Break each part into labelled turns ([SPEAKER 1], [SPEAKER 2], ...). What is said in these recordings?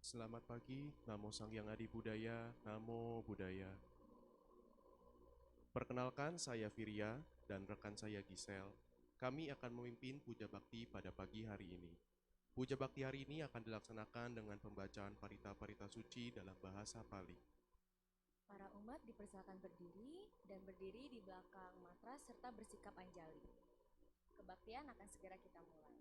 [SPEAKER 1] Selamat pagi, Namo Sang Hyang Adi Budaya, Namo Buddhaya. Perkenalkan, saya Virya dan rekan saya Gisel. Kami akan memimpin puja bakti pada pagi hari ini. Puja bakti hari ini akan dilaksanakan dengan pembacaan parita-parita suci dalam bahasa Pali.
[SPEAKER 2] Para umat dipersilakan berdiri dan berdiri di belakang matras serta bersikap anjali. Kebaktian akan segera kita mulai.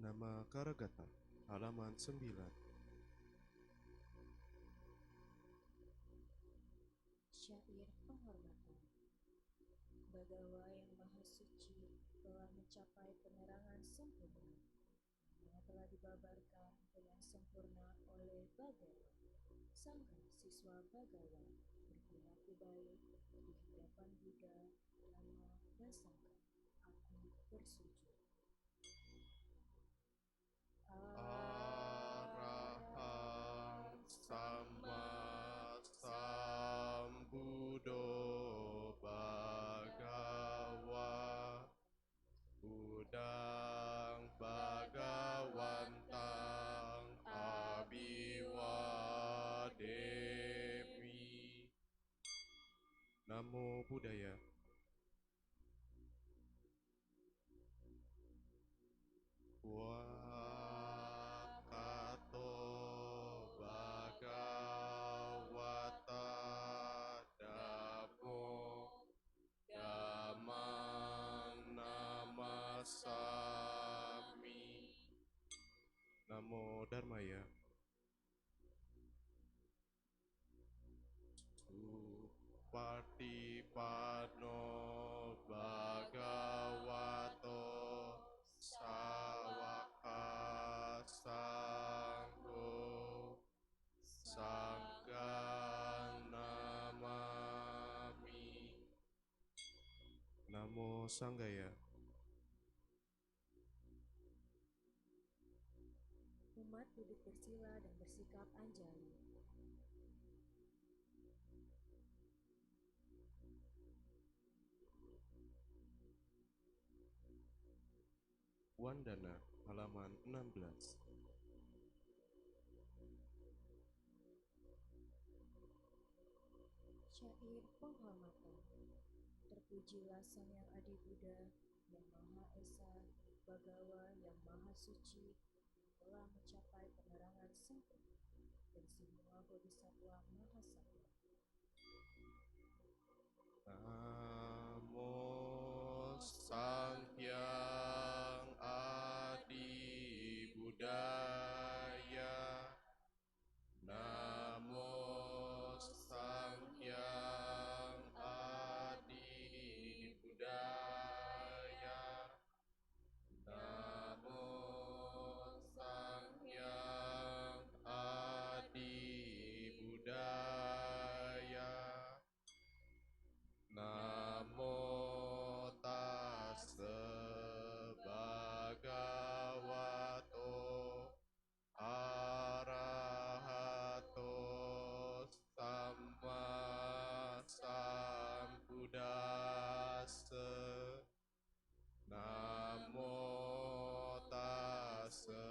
[SPEAKER 1] Nama Karagata, halaman 9.
[SPEAKER 2] Syair penghormatan. Bagawa yang maha suci telah mencapai penerangan sempurna yang telah dibabarkan dengan sempurna oleh Bagawa. Sangka siswa Bagawa berperilaku baik di hadapan Buddha, Dhamma, dan Sangha. Aku bersujud.
[SPEAKER 1] Arahang Sama Sambuddho. budaya. Wakato Bhagawata Dhammo Dhammang Namasami. Namo Dharmaya. Supatipanno Bhagavato Sawaka Sangho Sanghang Namami. Namo Sanggaya.
[SPEAKER 2] Umat duduk bersila dan bersikap anjali.
[SPEAKER 1] Wandana halaman 16.
[SPEAKER 2] Syair penghormatan. Terpujilah Sang Yang Adi Buddha, yang Maha Esa, Bagawa yang Maha Suci, yang telah mencapai penerangan sempurna, dan semua bodhisattva Maha Sakti.
[SPEAKER 1] Namo Sangyang Adi Buddhaya. Namo Sangyang Adi Buddhaya. Namo Sangyang Adi Buddhaya. Namo tassa bhagavato arahato samma sambuddhassa. Namo tassa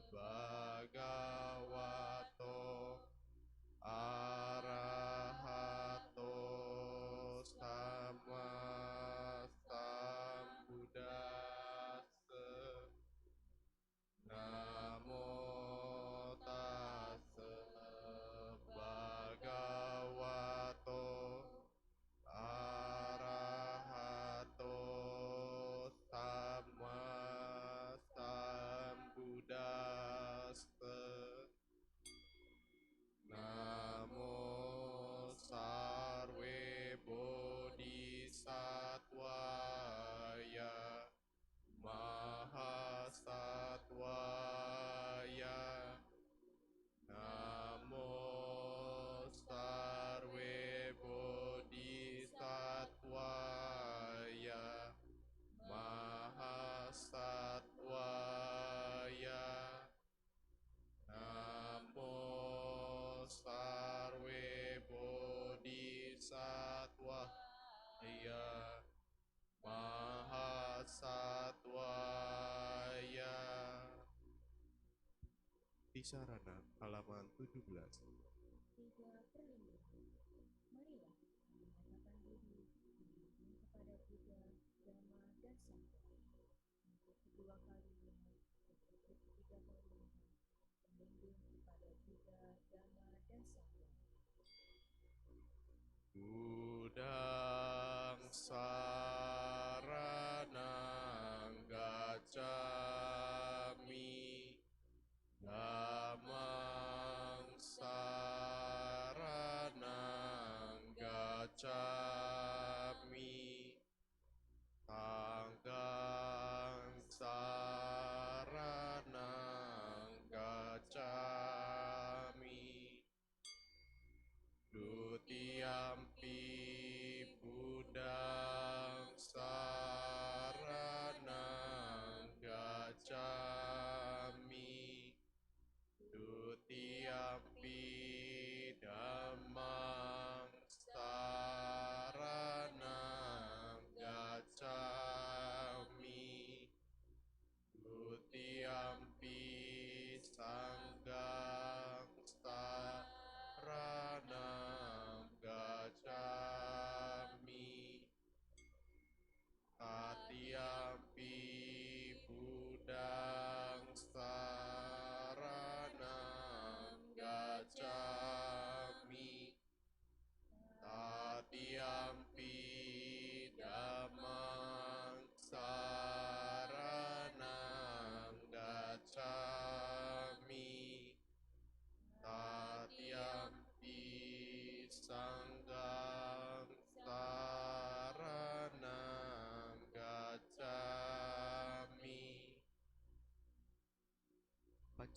[SPEAKER 1] bhagavato arahato samma sambuddhassa. Namo tassa bhagavato arahato samma sambuddhassa. Namo sarve bodhisattvaya mahasattvaya. Namo sarve bodhisattvaya mahasattvaya. Namo sarve bodhisattvaya mahasattvaya. Tisarana halaman 17.
[SPEAKER 2] Tiga perlindungan. Marilah menyatakan diri berlindung kepada Buddha, Dhamma, dan Sangha. Untuk kedua kalinya, dan untuk ketiga kalinya, berlindung kepada Buddha, Dhamma, dan Sangha.
[SPEAKER 1] Buddhang saranang gacchami. Dhammang saranang gacchami. Sanghang saranang gacchami. Dutiyampi Buddhang saranang gacchami.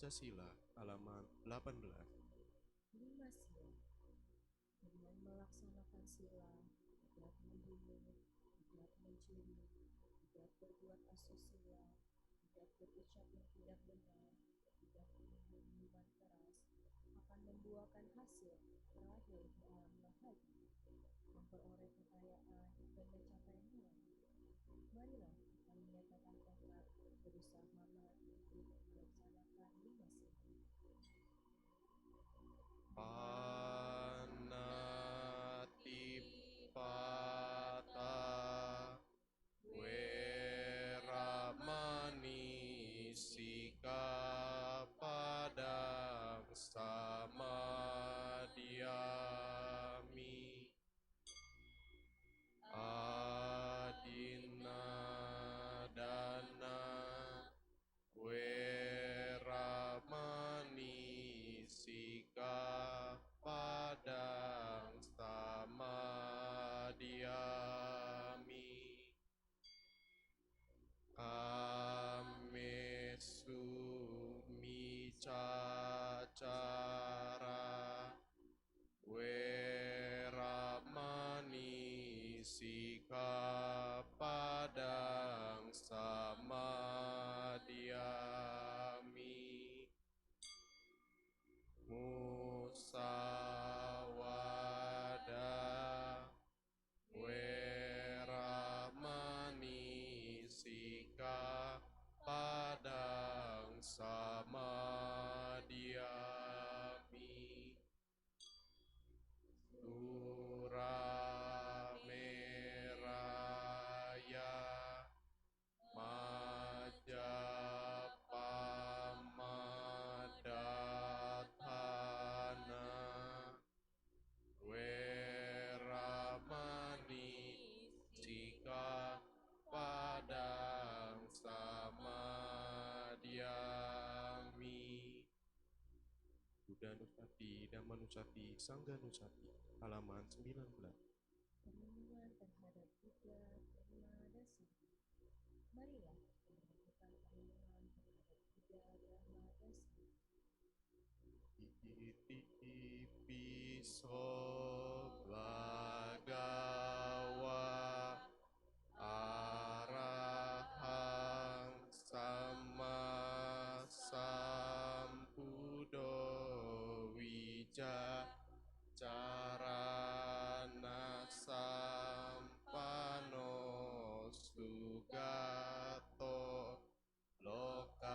[SPEAKER 1] Pancasila, halaman 18.
[SPEAKER 2] 5 sila. Dengan melaksanakan sila, tidak membunuh, tidak mencuri, tidak berbuat asusila, tidak berucap yang tidak benar, tidak meminum minuman keras, akan membuahkan hasil terakhir di alam bahagia, memperoleh kekayaan dan mencapai nilai. Marilah kita menyatakan tekad berusaha mati untuk melaksanakan 5 sila.
[SPEAKER 1] Panatipata Weramani Sikapadang Samadiyami Adinadana Weramani Sikapadang Samadiyami Kamesu Micacara Weramani Sikapadang Samadiyami Musawada Weramani Sikapadang Samadiyami Surameraya Majapahmadana Weramani Sikapadang Samadiyami Buddha Nusati, Dhamma Nusati, Sangha Nusati, halaman 19.
[SPEAKER 2] Perlindungan terhadap Buddha, Dharma, dan Sangha. Marilah kita melakukan perlindungan terhadap Buddha, Dharma, dan Sangha.
[SPEAKER 1] Iti piso bhagawa arahang sama sambuddho wija carana sampano sugato lokawidu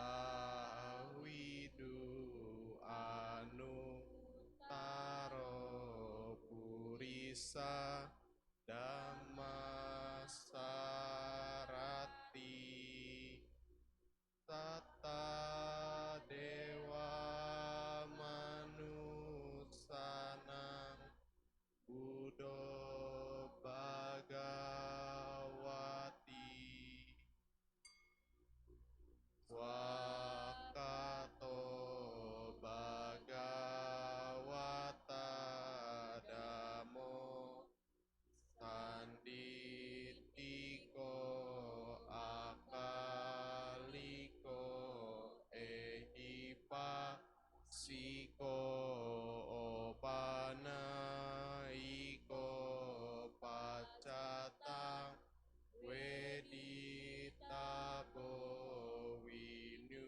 [SPEAKER 1] anutaro purisa Dhammasarati tata dewa manusanang Buddho Bhagawati Wakato Bhagawata Dhammo Sanditiko Akaliko Ehipa Siko Opanaiko Pacatang Weditabo Winuhiti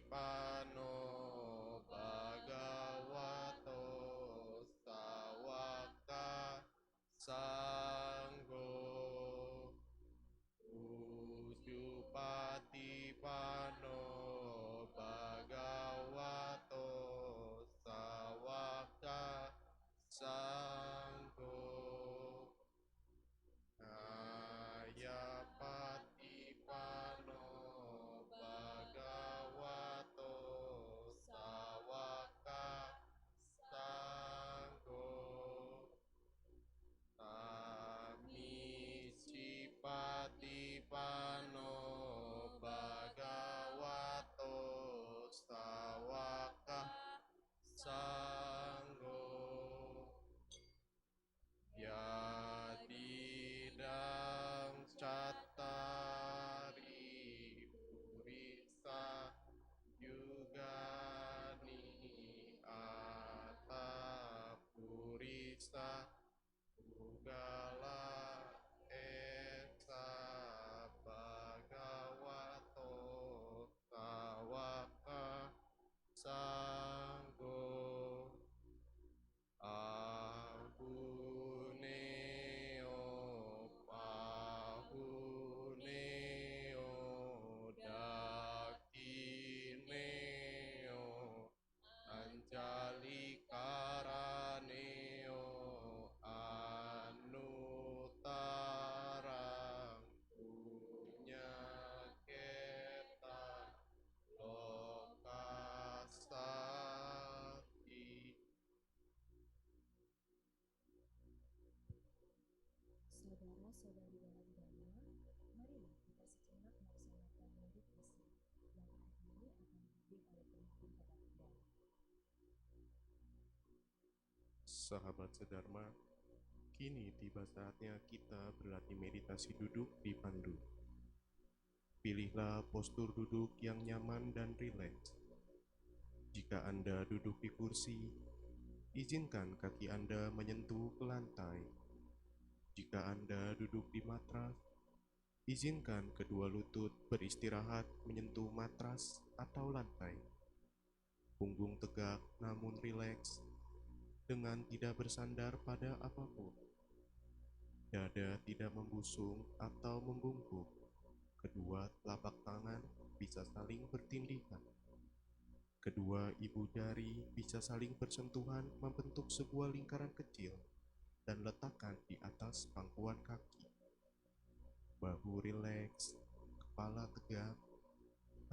[SPEAKER 1] Supatipano Bhagavato Sawaka Sanggo Ujupatipano Bhagavato Sawaka Sanggo Ayapatipano Bhagavato Sawaka Sanggo Tamicipatipano Bhagavato Sawaka Sanggo Yadidang
[SPEAKER 2] saudara-saudari dalam Dhamma, marilah kita sejenak melaksanakan meditasi yang hari ini akan dibimbing oleh pemimpin Habakda.
[SPEAKER 1] Sahabat sedharma, kini tiba saatnya kita berlatih meditasi duduk di pandu. Pilihlah postur duduk yang nyaman dan rileks. Jika Anda duduk di kursi, izinkan kaki Anda menyentuh ke lantai. Jika Anda duduk di matras, izinkan kedua lutut beristirahat menyentuh matras atau lantai. Punggung tegak namun rileks, dengan tidak bersandar pada apapun. Dada tidak membusung atau membungkuk. Kedua telapak tangan bisa saling bertindihan. Kedua ibu jari bisa saling bersentuhan membentuk sebuah lingkaran kecil dan letakkan di atas pangkuan kaki. Bahu rileks, kepala tegak.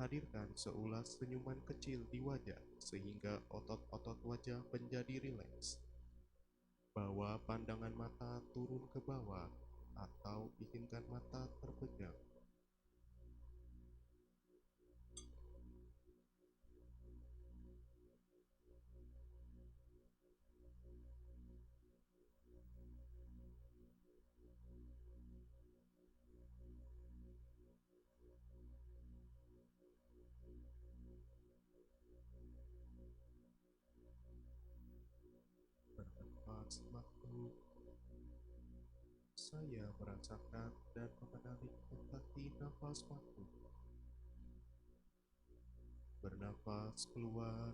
[SPEAKER 1] Hadirkan seulas senyuman kecil di wajah sehingga otot-otot wajah menjadi rileks. Bawa pandangan mata turun ke bawah atau izinkan mata terpejam. Bernafas makhluk. Saya merasakan dan mengenali sensasi nafas masuk. Bernafas keluar.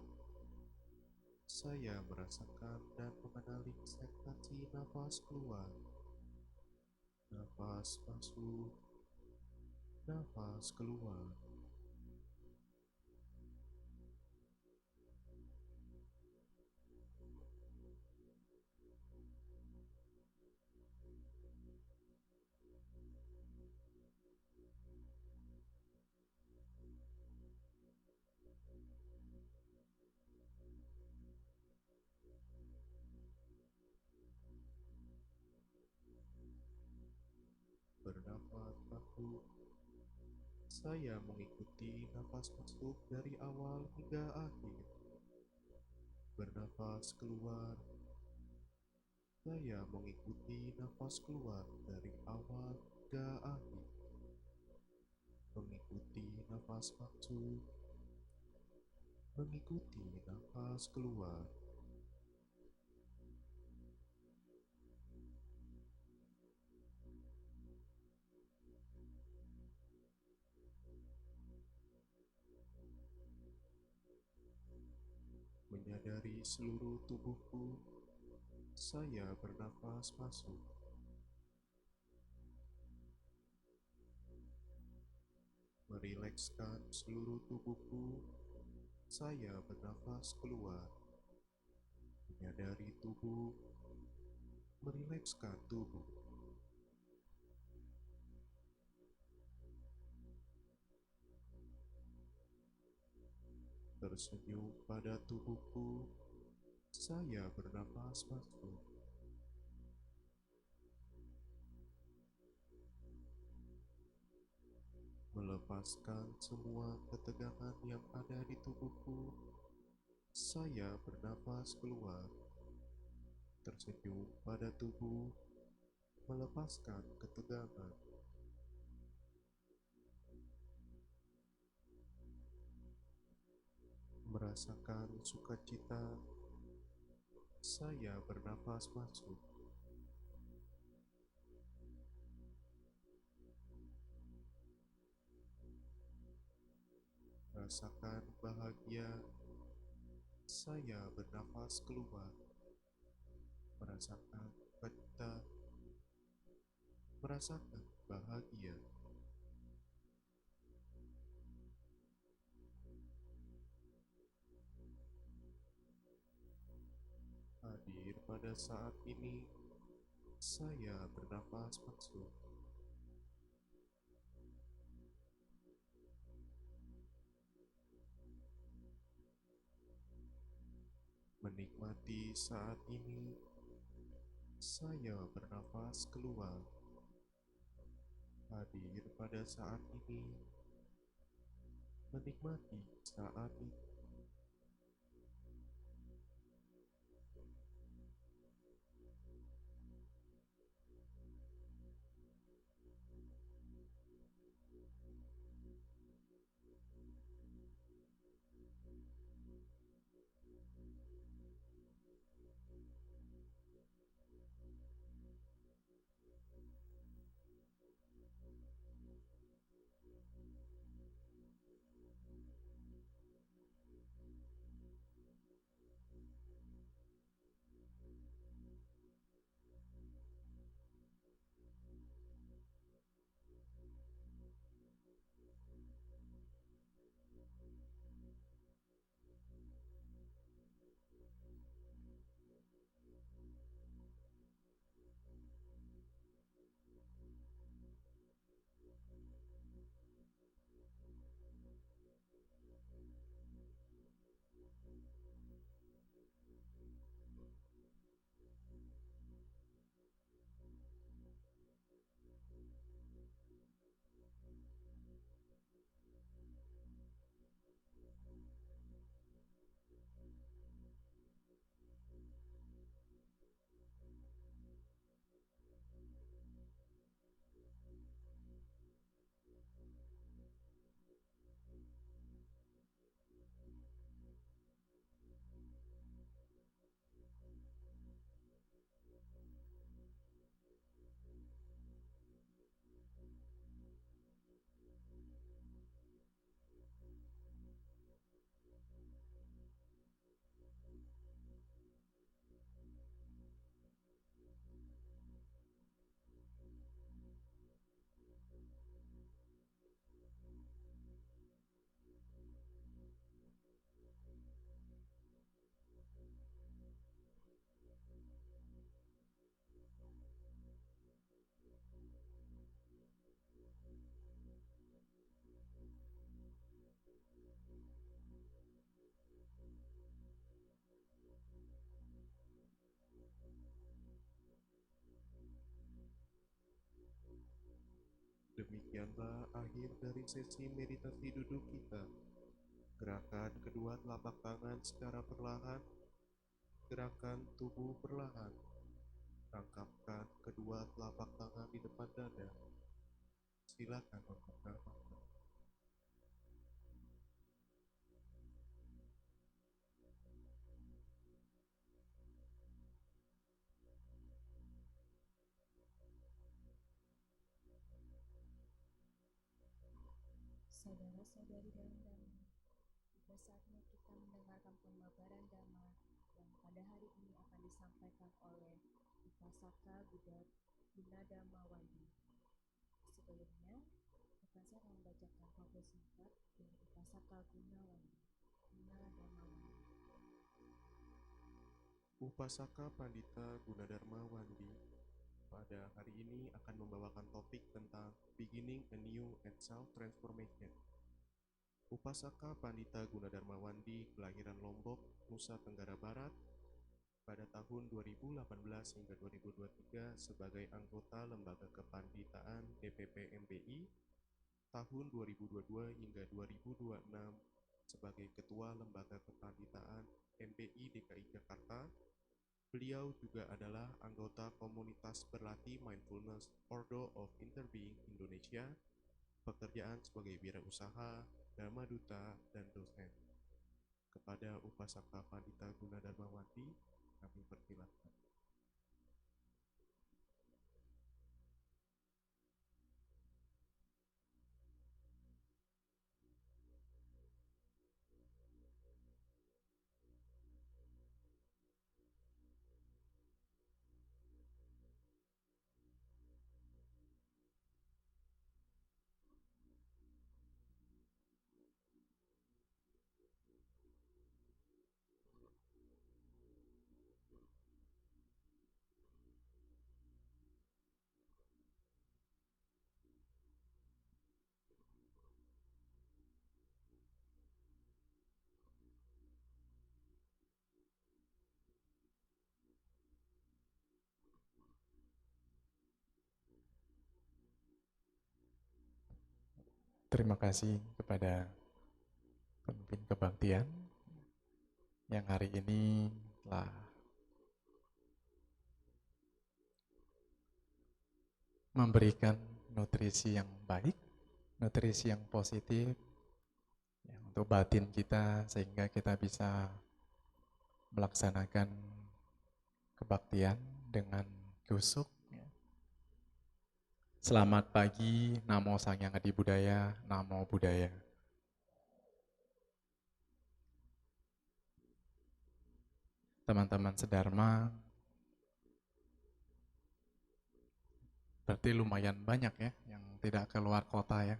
[SPEAKER 1] Saya merasakan dan mengenali sensasi nafas keluar. Nafas masuk. Nafas keluar. Bernafas masuk. Saya mengikuti nafas masuk dari awal hingga akhir. Bernafas keluar. Saya mengikuti nafas keluar dari awal hingga akhir. Mengikuti nafas masuk. Mengikuti nafas keluar. Menyadari seluruh tubuhku, saya bernafas masuk. Merilekskan seluruh tubuhku, saya bernafas keluar. Menyadari tubuh, merilekskan tubuh. Tersenyum pada tubuhku, saya bernafas masuk. Melepaskan semua ketegangan yang ada di tubuhku, saya bernafas keluar. Tersenyum pada tubuh, melepaskan ketegangan. Merasakan sukacita, saya bernafas masuk. Rasakan bahagia, saya bernafas keluar. Merasakan sukacita, merasakan bahagia. Hadir pada saat ini, saya bernafas masuk. Menikmati saat ini, saya bernafas keluar. hadir pada saat ini, menikmati saat ini. Demikianlah akhir dari sesi meditasi duduk kita. Gerakan kedua telapak tangan secara perlahan, gerakan tubuh perlahan. Rangkapkan kedua telapak tangan di depan dada. Silakan membuka mata.
[SPEAKER 2] Saudara-saudari dalam Dhamma, tiba saatnya kita mendengarkan pemaparan Dhamma yang pada hari ini akan disampaikan oleh Upasaka Gunadharma Wandi. Sebelumnya, akan saya membacakan profil singkat dari Upasaka Gunadharma Wandi.
[SPEAKER 1] Upasaka Pandita Gunadharma Wandi pada hari ini akan membawakan topik tentang Beginning a New and Self-Transformation. Upasaka Pandita Gunadharma Wandi kelahiran Lombok, Nusa Tenggara Barat pada tahun 2018 hingga 2023 sebagai anggota Lembaga Kepanditaan DPP MBI, tahun 2022 hingga 2026 sebagai Ketua Lembaga Kepanditaan MBI DKI Jakarta. Beliau juga adalah anggota komunitas berlatih Mindfulness Ordo of Interbeing Indonesia, pekerjaan sebagai wirausaha, dharma duta, dan dosen. Kepada Upasaka Pandita Gunadharma Wandi, kami persilakan.
[SPEAKER 3] Terima kasih kepada pemimpin kebaktian yang hari ini telah memberikan nutrisi yang baik, nutrisi yang positif ya, untuk batin kita sehingga kita bisa melaksanakan kebaktian dengan kusuk. Selamat pagi, Namo Sang Hyang Adi Budaya, Namo Buddhaya. Teman-teman sedharma, berarti lumayan banyak ya yang tidak keluar kota ya.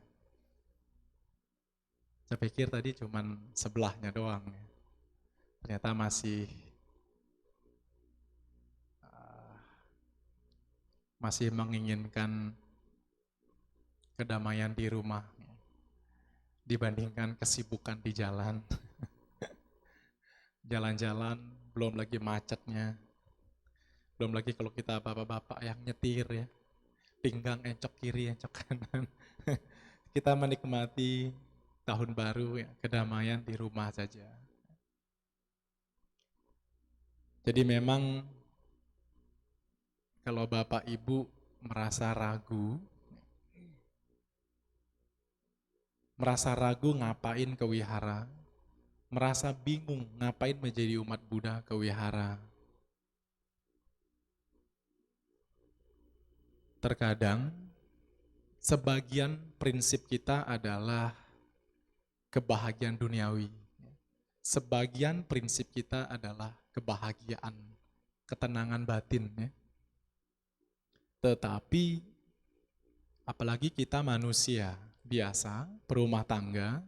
[SPEAKER 3] Saya pikir tadi cuman sebelahnya doang ya. Ternyata masih menginginkan kedamaian di rumah dibandingkan kesibukan di jalan. Jalan-jalan, belum lagi macetnya, belum lagi kalau kita bapak-bapak yang nyetir ya, pinggang encok kiri, encok kanan. Kita menikmati tahun baru ya, kedamaian di rumah saja. Jadi memang kalau bapak ibu merasa ragu ngapain ke wihara, merasa bingung ngapain menjadi umat Buddha ke wihara. Terkadang sebagian prinsip kita adalah kebahagiaan duniawi. Sebagian prinsip kita adalah kebahagiaan, ketenangan batin. Ya. Tetapi apalagi kita manusia biasa, berumah tangga,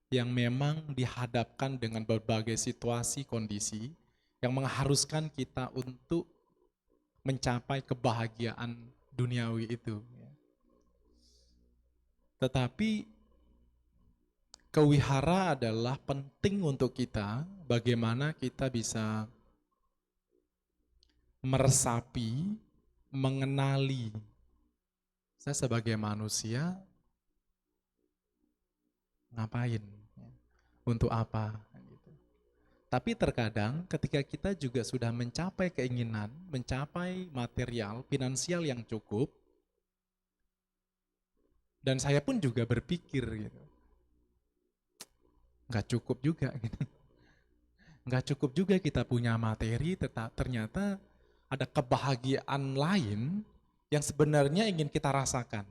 [SPEAKER 3] yang memang dihadapkan dengan berbagai situasi, kondisi, yang mengharuskan kita untuk mencapai kebahagiaan duniawi itu. Tetapi kewihara adalah penting untuk kita, bagaimana kita bisa meresapi, mengenali. Saya sebagai manusia, ngapain? Untuk apa? Tapi terkadang ketika kita juga sudah mencapai keinginan, mencapai material, finansial yang cukup, dan saya pun juga berpikir gitu, nggak cukup juga gitu. Nggak cukup juga kita punya materi, ternyata ada kebahagiaan lain yang sebenarnya ingin kita rasakan.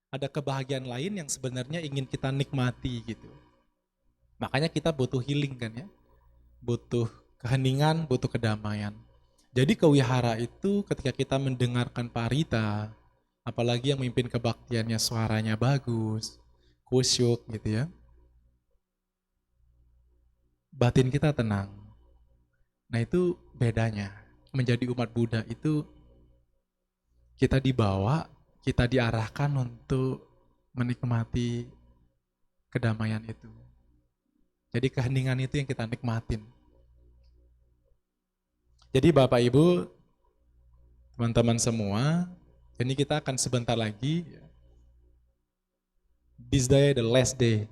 [SPEAKER 3] Ada kebahagiaan lain yang sebenarnya ingin kita nikmati gitu. Makanya kita butuh healing kan ya. Butuh keheningan, butuh kedamaian. Jadi kewihara itu ketika kita mendengarkan parita, apalagi yang memimpin kebaktiannya suaranya bagus, kusyuk gitu ya. Batin kita tenang. Nah itu bedanya. Menjadi umat Buddha itu kita dibawa, kita diarahkan untuk menikmati kedamaian itu. Jadi keheningan itu yang kita nikmatin. Jadi Bapak Ibu, teman-teman semua, ini kita akan sebentar lagi, this day the last day.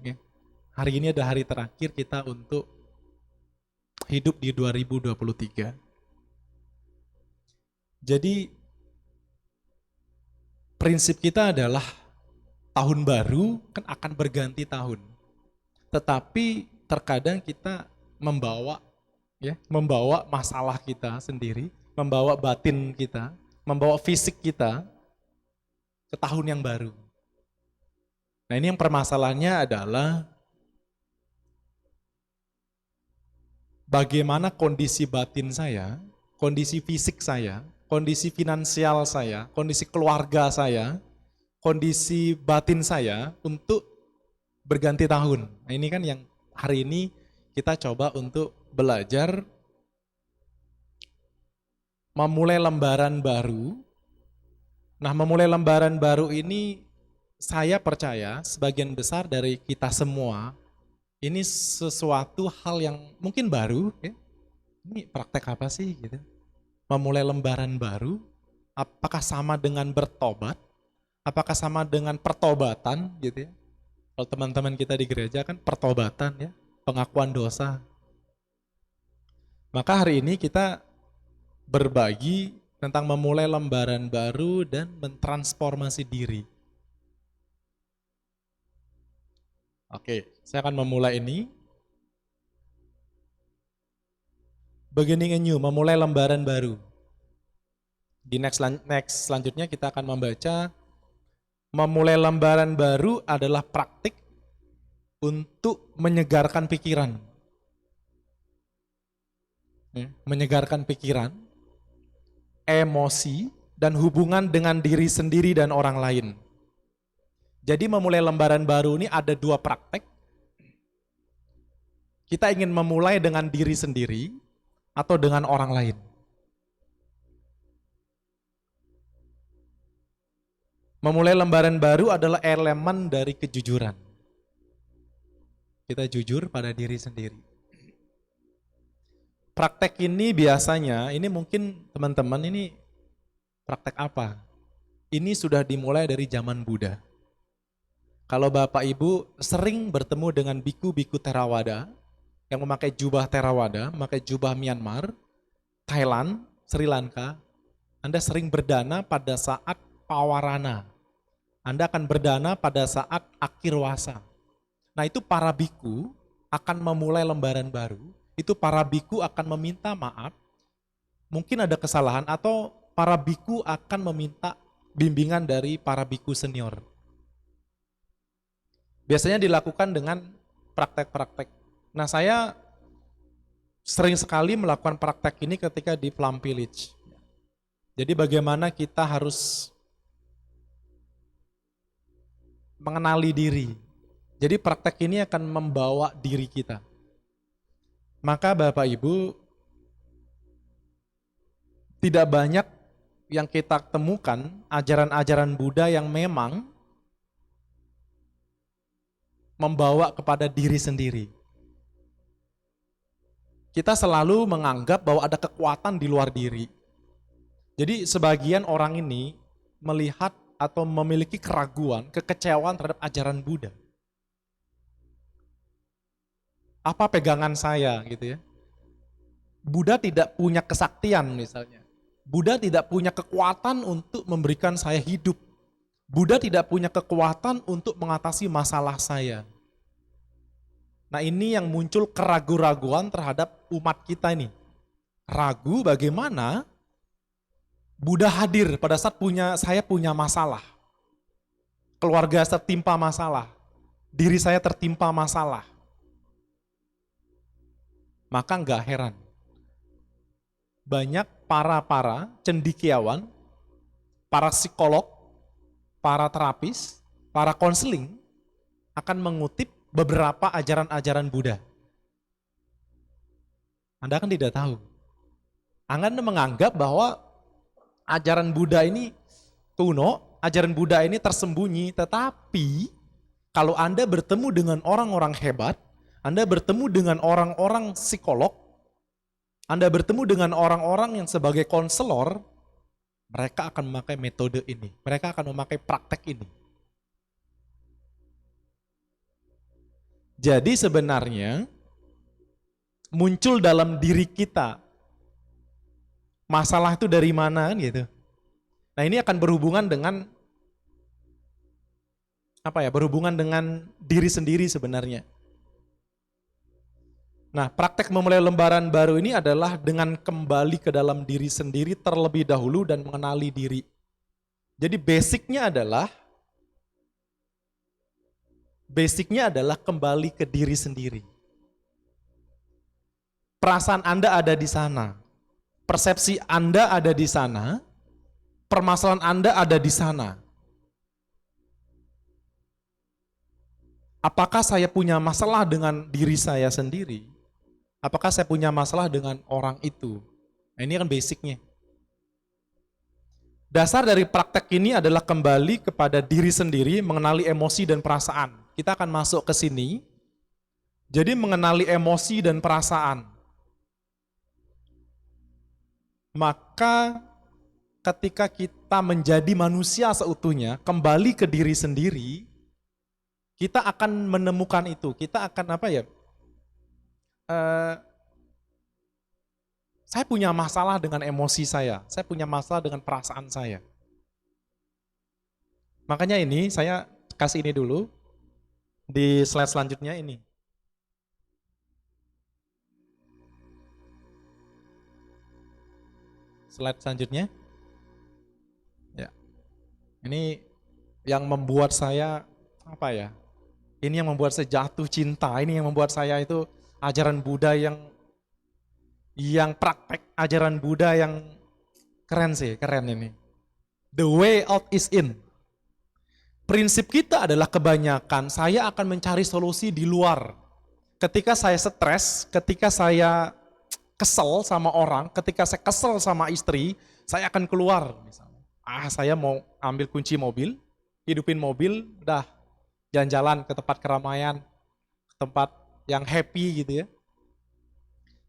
[SPEAKER 3] Hari ini ada hari terakhir kita untuk hidup di 2023. Jadi prinsip kita adalah tahun baru kan akan berganti tahun. Tetapi terkadang kita membawa masalah kita sendiri, membawa batin kita, membawa fisik kita ke tahun yang baru. Nah ini yang permasalahannya adalah bagaimana kondisi batin saya, kondisi fisik saya, kondisi finansial saya, kondisi keluarga saya, kondisi batin saya untuk berganti tahun. Nah ini kan yang hari ini kita coba untuk belajar memulai lembaran baru. Nah memulai lembaran baru ini saya percaya sebagian besar dari kita semua ini sesuatu hal yang mungkin baru. Ya. Ini praktek apa sih gitu? Memulai lembaran baru, apakah sama dengan bertobat? Apakah sama dengan pertobatan gitu ya? Kalau teman-teman kita di gereja kan pertobatan ya, pengakuan dosa. Maka hari ini kita berbagi tentang memulai lembaran baru dan mentransformasi diri. Oke, saya akan memulai ini. Beginning anew, memulai lembaran baru. Di next selanjutnya kita akan membaca memulai lembaran baru adalah praktik untuk menyegarkan pikiran. Menyegarkan pikiran, emosi, dan hubungan dengan diri sendiri dan orang lain. Jadi memulai lembaran baru ini ada dua praktek. Kita ingin memulai dengan diri sendiri atau dengan orang lain. Memulai lembaran baru adalah elemen dari kejujuran. Kita jujur pada diri sendiri. Praktek ini biasanya, ini mungkin teman-teman ini praktek apa? Ini sudah dimulai dari zaman Buddha. Kalau Bapak Ibu sering bertemu dengan biku-biku Theravada yang memakai jubah Theravada, memakai jubah Myanmar, Thailand, Sri Lanka, Anda sering berdana pada saat Pawarana. Anda akan berdana pada saat akhir wasa. Nah itu para biku akan memulai lembaran baru, itu para biku akan meminta maaf, mungkin ada kesalahan, atau para biku akan meminta bimbingan dari para biku senior. Biasanya dilakukan dengan praktek-praktek. Nah saya sering sekali melakukan praktek ini ketika di Plum Village. Jadi bagaimana kita harus mengenali diri. Jadi praktek ini akan membawa diri kita. Maka Bapak Ibu, tidak banyak yang kita temukan ajaran-ajaran Buddha yang memang membawa kepada diri sendiri. Kita selalu menganggap bahwa ada kekuatan di luar diri. Jadi sebagian orang ini melihat atau memiliki keraguan, kekecewaan terhadap ajaran Buddha. Apa pegangan saya gitu ya? Buddha tidak punya kesaktian misalnya. Buddha tidak punya kekuatan untuk memberikan saya hidup. Buddha tidak punya kekuatan untuk mengatasi masalah saya. Nah ini yang muncul keraguan-raguan terhadap umat kita ini. Ragu bagaimana Buddha hadir pada saat saya punya masalah. Keluarga saya tertimpa masalah. Diri saya tertimpa masalah. Maka enggak heran. Banyak para cendekiawan, para psikolog, para terapis, para konseling akan mengutip beberapa ajaran-ajaran Buddha. Anda kan tidak tahu. Anda menganggap bahwa ajaran Buddha ini kuno, ajaran Buddha ini tersembunyi, tetapi kalau Anda bertemu dengan orang-orang hebat, Anda bertemu dengan orang-orang psikolog, Anda bertemu dengan orang-orang yang sebagai konselor, mereka akan memakai metode ini, mereka akan memakai praktek ini. Jadi sebenarnya muncul dalam diri kita masalah itu dari mana gitu. Nah ini akan berhubungan dengan berhubungan dengan diri sendiri sebenarnya. Nah praktek memulai lembaran baru ini adalah dengan kembali ke dalam diri sendiri terlebih dahulu dan mengenali diri. Jadi basicnya adalah kembali ke diri sendiri. Perasaan Anda ada di sana. Persepsi Anda ada di sana. Permasalahan Anda ada di sana. Apakah saya punya masalah dengan diri saya sendiri? Apakah saya punya masalah dengan orang itu? Nah, ini kan basicnya. Dasar dari praktek ini adalah kembali kepada diri sendiri, mengenali emosi dan perasaan. Kita akan masuk ke sini. Jadi mengenali emosi dan perasaan. Maka ketika kita menjadi manusia seutuhnya, kembali ke diri sendiri, kita akan menemukan itu. Kita akan apa ya? Saya punya masalah dengan emosi saya punya masalah dengan perasaan saya. Makanya ini saya kasih ini dulu di slide selanjutnya ini. Slide selanjutnya. Ya. Ini yang membuat saya apa ya? Ini yang membuat saya jatuh cinta, ini yang membuat saya itu ajaran Buddha yang praktek ajaran Buddha yang keren sih, keren ini. The way out is in. Prinsip kita adalah kebanyakan saya akan mencari solusi di luar. Ketika saya stres, ketika saya kesel sama orang, ketika saya kesel sama istri, saya akan keluar misalnya. Saya mau ambil kunci mobil, hidupin mobil, udah jalan-jalan ke tempat keramaian, ke tempat yang happy gitu ya.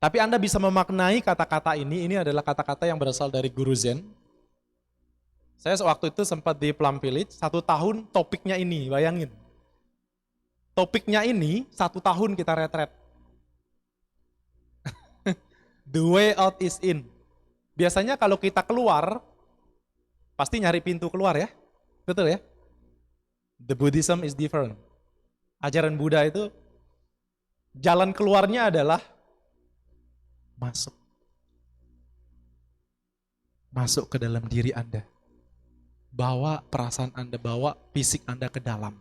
[SPEAKER 3] Tapi Anda bisa memaknai kata-kata ini adalah kata-kata yang berasal dari Guru Zen. Saya waktu itu sempat di Plum Village, 1 tahun topiknya ini, bayangin. Topiknya ini 1 tahun kita retret. The way out is in. Biasanya kalau kita keluar, pasti nyari pintu keluar ya, betul ya? The Buddhism is different. Ajaran Buddha itu jalan keluarnya adalah masuk. Masuk ke dalam diri Anda. Bawa perasaan Anda, bawa fisik Anda ke dalam.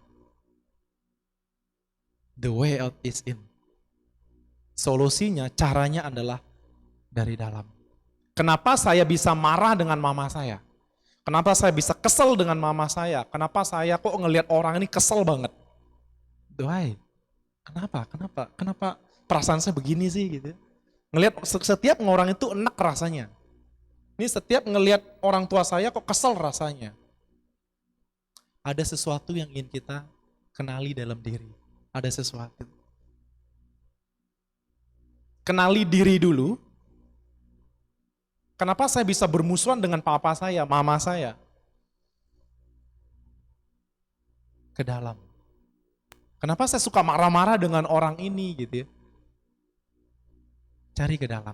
[SPEAKER 3] The way out is in. Solusinya, caranya adalah dari dalam. Kenapa saya bisa marah dengan mama saya? Kenapa saya bisa kesel dengan mama saya? Kenapa saya kok ngelihat orang ini kesel banget? Why? Kenapa perasaan saya begini sih gitu? Ngelihat setiap orang itu enak rasanya. Ini setiap ngelihat orang tua saya kok kesel rasanya. Ada sesuatu yang ingin kita kenali dalam diri. Ada sesuatu. Kenali diri dulu. Kenapa saya bisa bermusuhan dengan papa saya, mama saya? Ke dalam. Kenapa saya suka marah-marah dengan orang ini gitu ya? Cari ke dalam.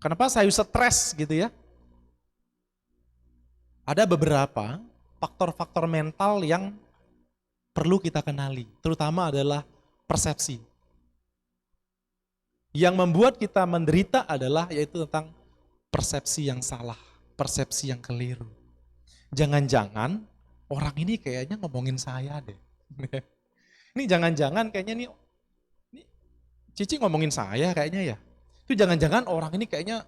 [SPEAKER 3] Kenapa saya stres gitu ya? Ada beberapa faktor-faktor mental yang perlu kita kenali. Terutama adalah persepsi. Yang membuat kita menderita adalah yaitu tentang persepsi yang salah, persepsi yang keliru. Jangan-jangan orang ini kayaknya ngomongin saya deh. Ini jangan-jangan kayaknya ini Cici ngomongin saya kayaknya ya. Itu jangan-jangan orang ini kayaknya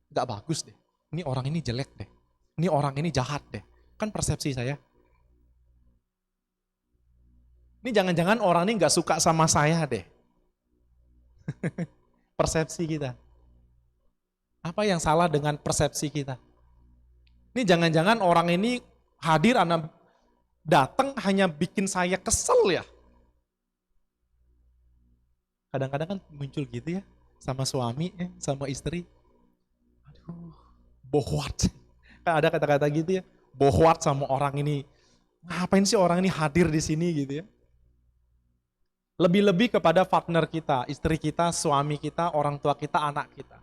[SPEAKER 3] gak bagus deh. Ini orang ini jelek deh. Ini orang ini jahat deh. Kan persepsi saya. Ini jangan-jangan orang ini gak suka sama saya deh. Persepsi kita. Apa yang salah dengan persepsi kita? Ini jangan-jangan orang ini hadir, Anda datang hanya bikin saya kesel ya. Kadang-kadang kan muncul gitu ya, sama suami, sama istri. Aduh, bohwat. Kan ada kata-kata gitu ya, bohwat sama orang ini. Ngapain sih orang ini hadir di sini gitu ya. Lebih-lebih kepada partner kita, istri kita, suami kita, orang tua kita, anak kita.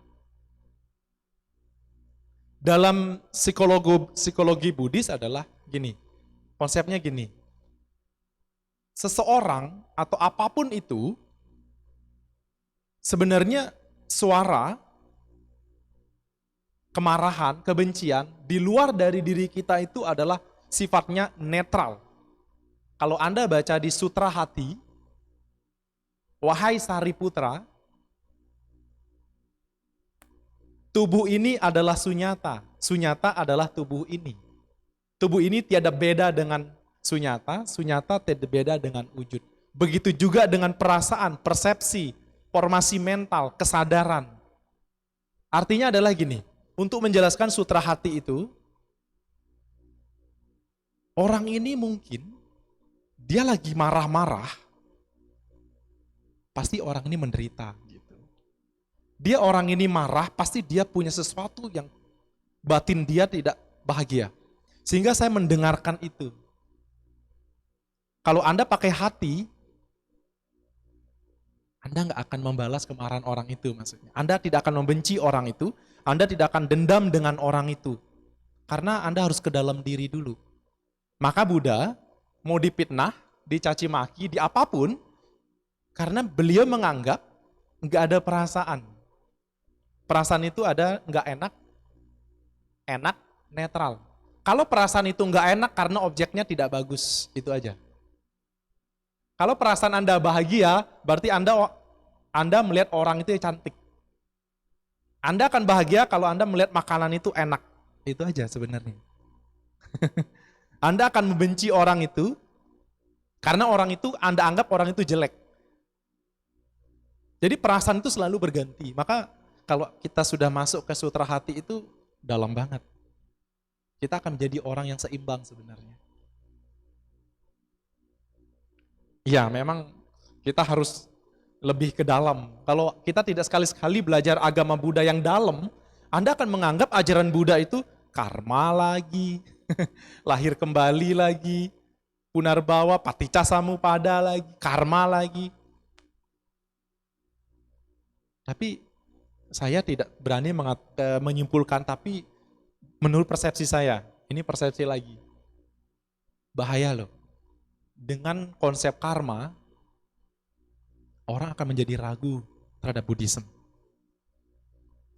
[SPEAKER 3] Dalam psikologi Buddhis adalah gini, konsepnya gini. Seseorang atau apapun itu, sebenarnya suara, kemarahan, kebencian, di luar dari diri kita itu adalah sifatnya netral. Kalau Anda baca di Sutra Hati, wahai Sariputra, tubuh ini adalah sunyata. Sunyata adalah tubuh ini. Tubuh ini tiada beda dengan sunyata. Sunyata tiada beda dengan wujud. Begitu juga dengan perasaan, persepsi, formasi mental, kesadaran. Artinya adalah gini, untuk menjelaskan sutra hati itu, orang ini mungkin dia lagi marah-marah, pasti orang ini menderita. Dia orang ini marah, pasti dia punya sesuatu yang batin dia tidak bahagia. Sehingga saya mendengarkan itu. Kalau Anda pakai hati, Anda nggak akan membalas kemarahan orang itu maksudnya. Anda tidak akan membenci orang itu, Anda tidak akan dendam dengan orang itu. Karena Anda harus ke dalam diri dulu. Maka Buddha mau dipitnah, dicaci maki, di apapun, karena beliau menganggap nggak ada perasaan. Perasaan itu ada nggak enak, enak, netral. Kalau perasaan itu nggak enak karena objeknya tidak bagus, itu aja. Kalau perasaan Anda bahagia, berarti Anda melihat orang itu cantik. Anda akan bahagia kalau Anda melihat makanan itu enak. Itu aja sebenarnya. Anda akan membenci orang itu karena orang itu Anda anggap orang itu jelek. Jadi perasaan itu selalu berganti. Maka kalau kita sudah masuk ke sutra hati itu dalam banget. Kita akan menjadi orang yang seimbang sebenarnya. Ya, memang kita harus lebih ke dalam. Kalau kita tidak sekali-sekali belajar agama Buddha yang dalam, Anda akan menganggap ajaran Buddha itu karma lagi, lahir kembali lagi, punarbawa, paticca samuppada lagi, karma lagi. Tapi saya tidak berani menyimpulkan, tapi menurut persepsi saya, ini persepsi lagi, bahaya loh. Dengan konsep karma, orang akan menjadi ragu terhadap Buddhism.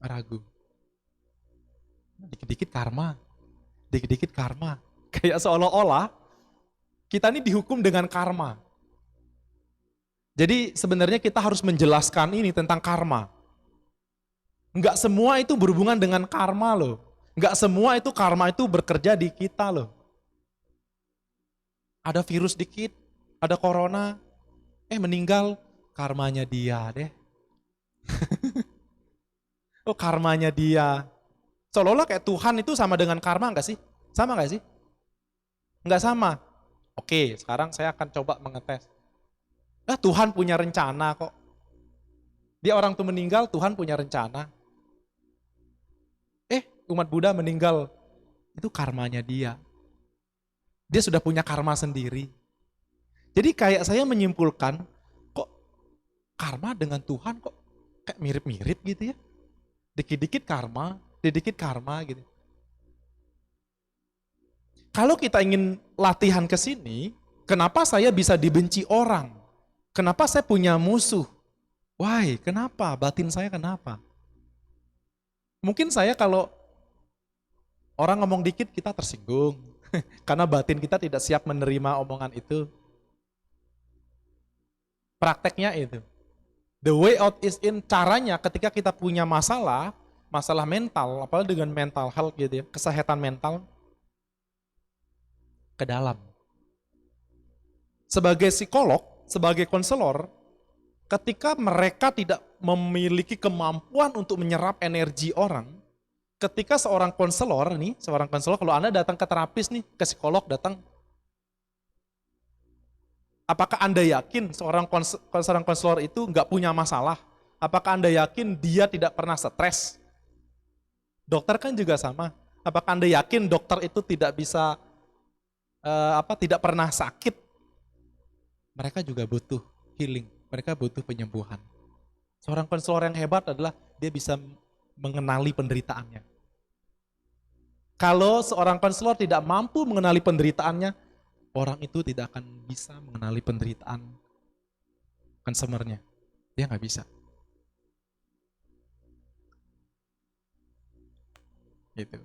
[SPEAKER 3] Ragu. Dikit-dikit karma. Dikit-dikit karma. Kayak seolah-olah kita ini dihukum dengan karma. Jadi sebenarnya kita harus menjelaskan ini tentang karma. Enggak semua itu berhubungan dengan karma loh. Enggak semua itu karma itu bekerja di kita loh. Ada virus dikit, ada corona, meninggal, karmanya dia deh. Oh, karmanya dia. Seolah-olah kayak Tuhan itu sama dengan karma enggak sih? Sama enggak sih? Enggak sama. Oke, sekarang saya akan coba mengetes. Tuhan punya rencana kok. Dia orang tuh meninggal, Tuhan punya rencana. Umat Buddha meninggal, itu karmanya dia. Dia sudah punya karma sendiri. Jadi kayak saya menyimpulkan, kok karma dengan Tuhan kok kayak mirip-mirip gitu ya. Dikit-dikit karma, dikit-dikit karma gitu. Kalau kita ingin latihan ke sini, kenapa saya bisa dibenci orang? Kenapa saya punya musuh? Why? Kenapa? Batin saya kenapa? Mungkin saya kalau orang ngomong dikit kita tersinggung. Karena batin kita tidak siap menerima omongan itu. Prakteknya itu. The way out is in, caranya ketika kita punya masalah mental, apalagi dengan mental health gitu ya, kesehatan mental, ke dalam. Sebagai psikolog, sebagai konselor, ketika mereka tidak memiliki kemampuan untuk menyerap energi orang, ketika seorang konselor kalau Anda datang ke terapis nih, ke psikolog datang, apakah Anda yakin seorang konselor itu nggak punya masalah? Apakah Anda yakin dia tidak pernah stres? Dokter kan juga sama. Apakah Anda yakin dokter itu tidak bisa tidak pernah sakit? Mereka juga butuh healing, mereka butuh penyembuhan. Seorang konselor yang hebat adalah dia bisa mengenali penderitaannya. Kalau seorang konselor tidak mampu mengenali penderitaannya, orang itu tidak akan bisa mengenali penderitaan konsumernya. Dia nggak bisa. Gitu.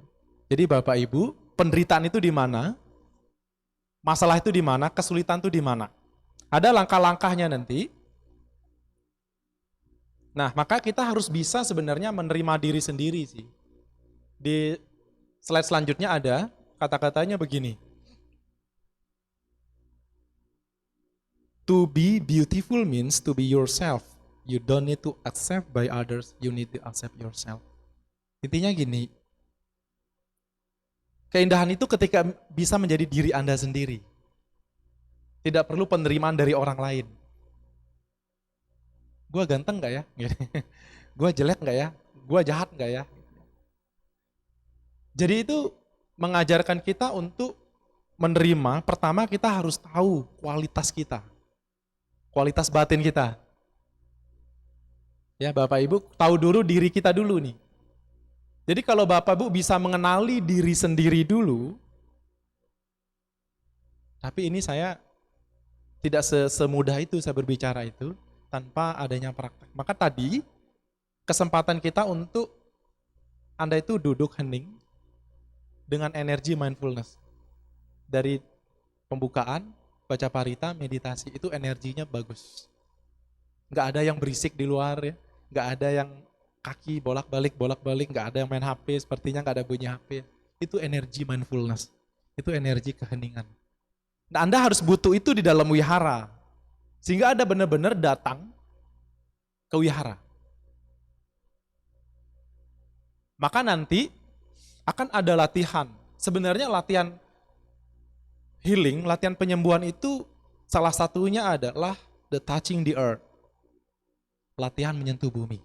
[SPEAKER 3] Jadi Bapak Ibu, penderitaan itu di mana? Masalah itu di mana? Kesulitan itu di mana? Ada langkah-langkahnya nanti. Nah, maka kita harus bisa sebenarnya menerima diri sendiri sih. Di slide selanjutnya ada kata-katanya begini. To be beautiful means to be yourself. You don't need to accept by others, you need to accept yourself. Intinya gini, keindahan itu ketika bisa menjadi diri Anda sendiri. Tidak perlu penerimaan dari orang lain. Gua ganteng gak ya? Gua jelek gak ya? Gua jahat gak ya? Jadi itu mengajarkan kita untuk menerima, pertama kita harus tahu kualitas kita. Kualitas batin kita. Ya, Bapak Ibu, tahu dulu diri kita dulu nih. Jadi kalau Bapak Ibu bisa mengenali diri sendiri dulu, tapi ini saya tidak semudah itu saya berbicara itu tanpa adanya praktek. Maka tadi kesempatan kita untuk Anda itu duduk hening dengan energi mindfulness. Dari pembukaan, baca parita, meditasi, itu energinya bagus. Nggak ada yang berisik di luar ya, nggak ada yang kaki bolak-balik, nggak ada yang main HP, sepertinya nggak ada bunyi HP. Itu energi mindfulness, itu energi keheningan. Nah, Anda harus butuh itu di dalam wihara, sehingga Anda benar-benar datang ke wihara. Maka nanti akan ada latihan. Sebenarnya latihan healing, latihan penyembuhan itu salah satunya adalah the touching the earth. Latihan menyentuh bumi.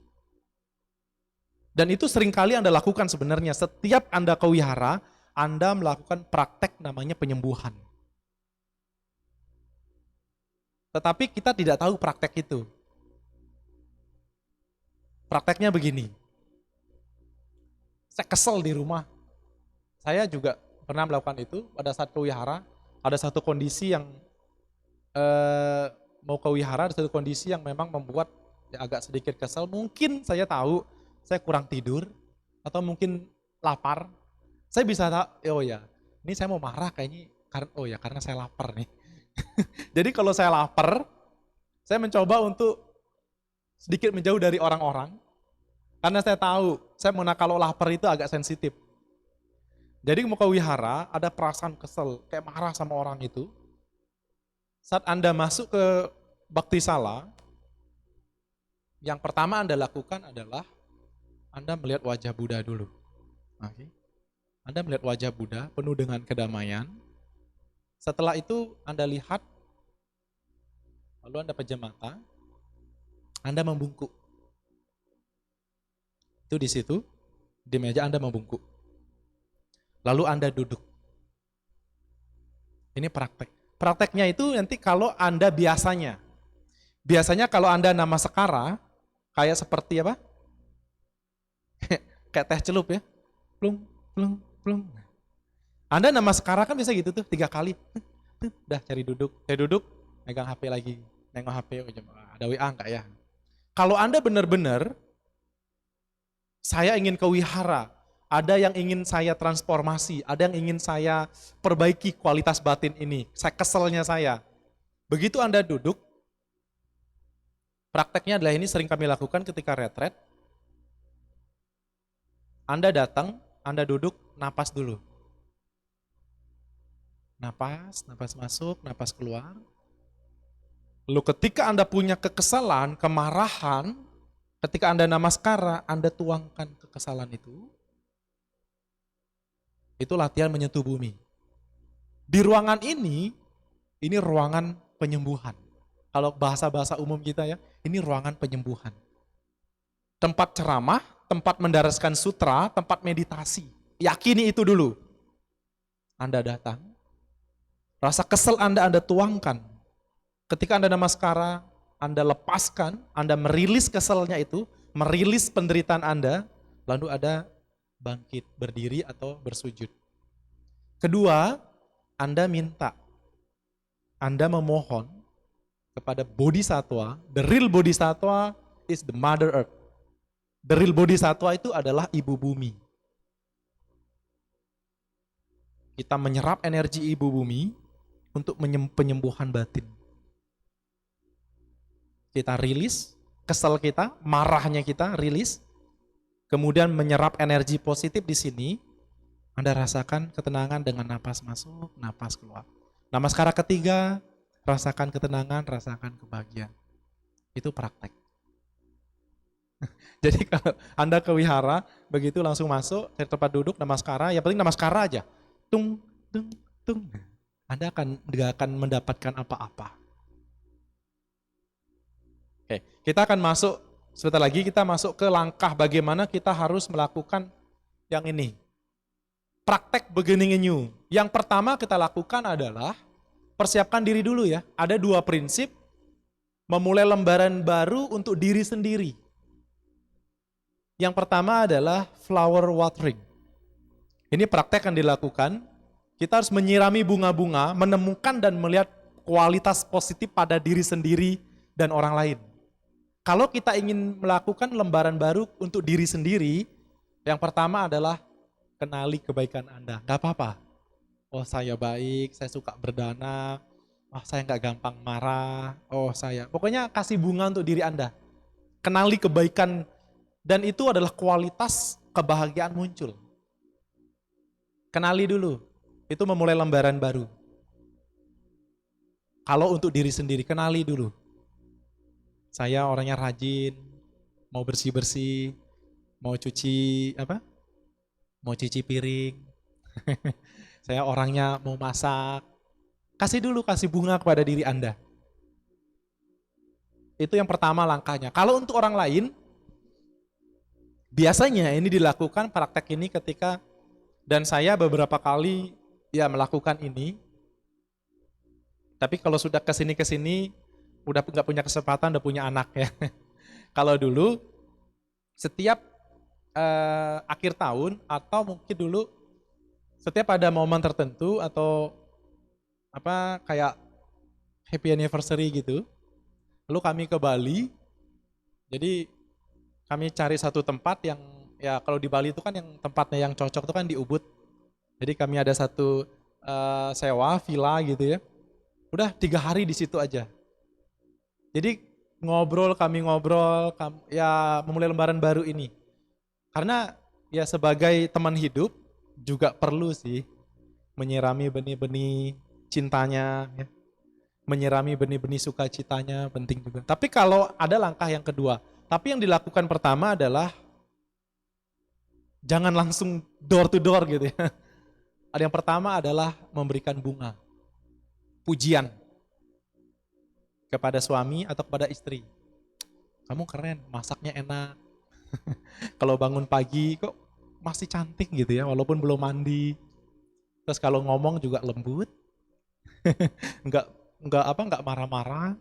[SPEAKER 3] Dan itu seringkali Anda lakukan sebenarnya. Setiap Anda ke wihara, Anda melakukan praktek namanya penyembuhan. Tetapi kita tidak tahu praktek itu. Prakteknya begini. Saya kesel di rumah. Saya juga pernah melakukan itu pada saat ke wihara. Ada satu kondisi yang mau ke wihara, ada satu kondisi yang memang membuat ya, agak sedikit kesel. Mungkin saya tahu saya kurang tidur atau mungkin lapar. Saya bisa tahu, oh ya, ini saya mau marah kayaknya karena saya lapar nih. Jadi kalau saya lapar, saya mencoba untuk sedikit menjauh dari orang-orang. Karena saya tahu, kalau lapar itu agak sensitif. Jadi mau ke wihara, ada perasaan kesel, kayak marah sama orang itu. Saat Anda masuk ke Bhakti Sala, yang pertama Anda lakukan adalah Anda melihat wajah Buddha dulu. Oke. Anda melihat wajah Buddha penuh dengan kedamaian. Setelah itu Anda lihat, lalu Anda pejam mata, Anda membungkuk. Itu di situ, di meja Anda membungkuk. Lalu Anda duduk. Ini praktek. Prakteknya itu nanti kalau Anda biasanya kalau Anda namaskara, kayak seperti apa? Kayak teh celup ya. Plung, plung, plung. Anda namaskara kan bisa gitu tuh 3 kali. Udah cari duduk. Saya duduk, megang HP lagi. Nengok HP, ada WA enggak ya? Kalau Anda benar-benar, saya ingin ke wihara, ada yang ingin saya transformasi, ada yang ingin saya perbaiki kualitas batin ini, keselnya saya. Begitu Anda duduk, prakteknya adalah ini sering kami lakukan ketika retret. Anda datang, Anda duduk, napas dulu. Napas masuk, napas keluar. Lalu ketika Anda punya kekesalan, kemarahan, ketika Anda namaskara, Anda tuangkan kekesalan itu. Itu latihan menyentuh bumi. Di ruangan ini ruangan penyembuhan. Kalau bahasa-bahasa umum kita ya, ini ruangan penyembuhan. Tempat ceramah, tempat mendaraskan sutra, tempat meditasi. Yakini itu dulu. Anda datang, rasa kesel Anda tuangkan. Ketika Anda namaskara, Anda lepaskan, Anda merilis keselnya itu, merilis penderitaan Anda, lalu ada bangkit, berdiri atau bersujud. Kedua, Anda minta, Anda memohon kepada Bodhisattva, the real Bodhisattva is the Mother Earth. The real Bodhisattva itu adalah ibu bumi. Kita menyerap energi ibu bumi untuk penyembuhan batin. Kita rilis kesel kita, marahnya kita rilis, kemudian menyerap energi positif di sini. Anda rasakan ketenangan dengan napas masuk, napas keluar. Namaskara ketiga, rasakan ketenangan, rasakan kebahagiaan. Itu praktek. Jadi kalau Anda ke wihara, begitu langsung masuk, cari tempat duduk, namaskara, yang penting namaskara aja. Tung, tung, tung. Anda nggak akan mendapatkan apa-apa. Oke, kita akan masuk, sebentar lagi kita masuk ke langkah bagaimana kita harus melakukan yang ini. praktek beginning new. Yang pertama kita lakukan adalah persiapkan diri dulu ya. Ada 2 prinsip memulai lembaran baru untuk diri sendiri. Yang pertama adalah flower watering. Ini praktek yang dilakukan. Kita harus menyirami bunga-bunga, menemukan dan melihat kualitas positif pada diri sendiri dan orang lain. Kalau kita ingin melakukan lembaran baru untuk diri sendiri, yang pertama adalah kenali kebaikan Anda. Gak apa-apa. Oh saya baik, saya suka berdana, oh saya gak gampang marah, pokoknya kasih bunga untuk diri Anda. Kenali kebaikan dan itu adalah kualitas kebahagiaan muncul. Kenali dulu, itu memulai lembaran baru. Kalau untuk diri sendiri, kenali dulu. Saya orangnya rajin, mau bersih-bersih, mau cuci piring. Saya orangnya mau masak. Kasih bunga kepada diri Anda. Itu yang pertama langkahnya. Kalau untuk orang lain, biasanya ini dilakukan praktek ini ketika, dan saya beberapa kali ya melakukan ini. Tapi kalau sudah kesini, udah nggak punya kesempatan, udah punya anak ya. Kalau dulu, setiap akhir tahun atau mungkin dulu setiap ada momen tertentu atau kayak happy anniversary gitu, lalu kami ke Bali. Jadi kami cari satu tempat yang ya kalau di Bali itu kan yang tempatnya yang cocok itu kan di Ubud. Jadi kami ada satu sewa villa gitu ya. Udah 3 hari di situ aja. Jadi kami ngobrol, ya memulai lembaran baru ini. Karena ya sebagai teman hidup juga perlu sih menyirami benih-benih cintanya, ya. Menyirami benih-benih sukacitanya penting juga. Tapi kalau ada langkah yang kedua, tapi yang dilakukan pertama adalah jangan langsung door to door gitu ya. Ada yang pertama adalah memberikan bunga, pujian kepada suami atau kepada istri. Kamu keren, masaknya enak. Kalau bangun pagi kok masih cantik gitu ya, walaupun belum mandi. Terus kalau ngomong juga lembut. Enggak marah-marah.